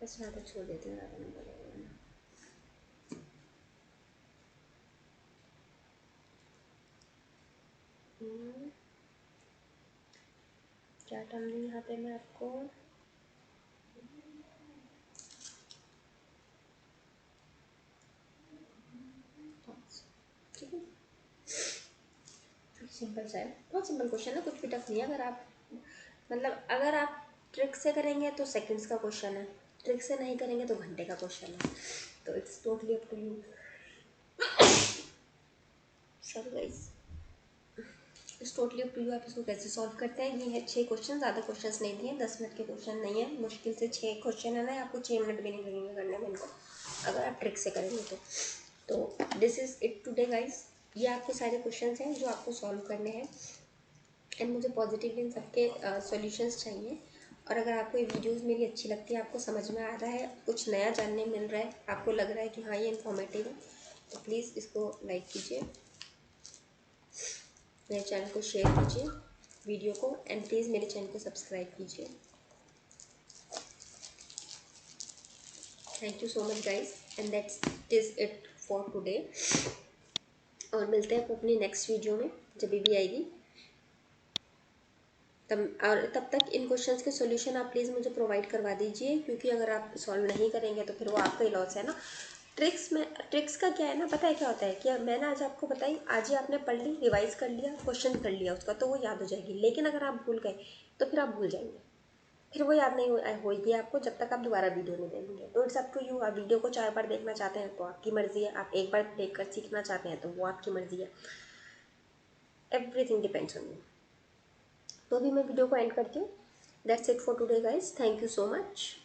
S1: बस यहाँ तक छोड़ देती हूँ, ज़्यादा नंबर लगेगा। क्या टर्म दी यहाँ पे मैं आपको, ठीक है, सिंपल सा है, बहुत सिंपल क्वेश्चन है, कुछ भी टफ नहीं है। अगर आप मतलब अगर आप ट्रिक से करेंगे तो सेकंड्स का क्वेश्चन है, ट्रिक से नहीं करेंगे तो घंटे का क्वेश्चन है। तो it's totally up to you. Sorry guys, it's totally up to you, आप इसको कैसे सॉल्व करते हैं। ये है 6 क्वेश्चन, ज़्यादा क्वेश्चन नहीं दिए, 10 मिनट के क्वेश्चन नहीं है, मुश्किल से 6 क्वेश्चन है ना, आपको 6 मिनट भी नहीं लगेंगे करने में इनको, अगर आप ट्रिक से करेंगे तो this is it today guys. ये आपके सारे क्वेश्चन हैं जो आपको सॉल्व करने हैं, एंड मुझे पॉजिटिवली इन सबके सॉल्यूशंस चाहिए। और अगर आपको ये वीडियोस मेरी अच्छी लगती है, आपको समझ में आ रहा है, कुछ नया जानने मिल रहा है, आपको लग रहा है कि हाँ ये इन्फॉर्मेटिव है, तो प्लीज़ इसको लाइक कीजिए, मेरे चैनल को शेयर कीजिए वीडियो को, एंड प्लीज़ मेरे चैनल को सब्सक्राइब कीजिए। Thank you so much guys, and that's is it for today. और मिलते हैं अपनी नेक्स्ट वीडियो में, जब भी आएगी तब। और तब तक इन क्वेश्चंस के सॉल्यूशन आप प्लीज़ मुझे प्रोवाइड करवा दीजिए, क्योंकि अगर आप सॉल्व नहीं करेंगे तो फिर वो आपका ही लॉस है ना। ट्रिक्स का क्या है ना, पता है क्या होता है कि मैंने आज आपको बताई, आज ही आपने पढ़ ली, रिवाइज कर लिया, क्वेश्चन कर लिया उसका, तो वो याद हो जाएगी। लेकिन अगर आप भूल गए तो फिर आप भूल जाएंगे, फिर वो याद नहीं होगी आपको जब तक आप दोबारा वीडियो नहीं देखेंगे। तो इट्स अप टू यू, आप वीडियो को 4 बार देखना चाहते हैं तो आपकी मर्ज़ी है, आप एक बार देख कर सीखना चाहते हैं तो वो आपकी मर्ज़ी है। Everything depends on you. तो अभी मैं वीडियो को एंड करती हूँ। That's it for today guys, thank you so much.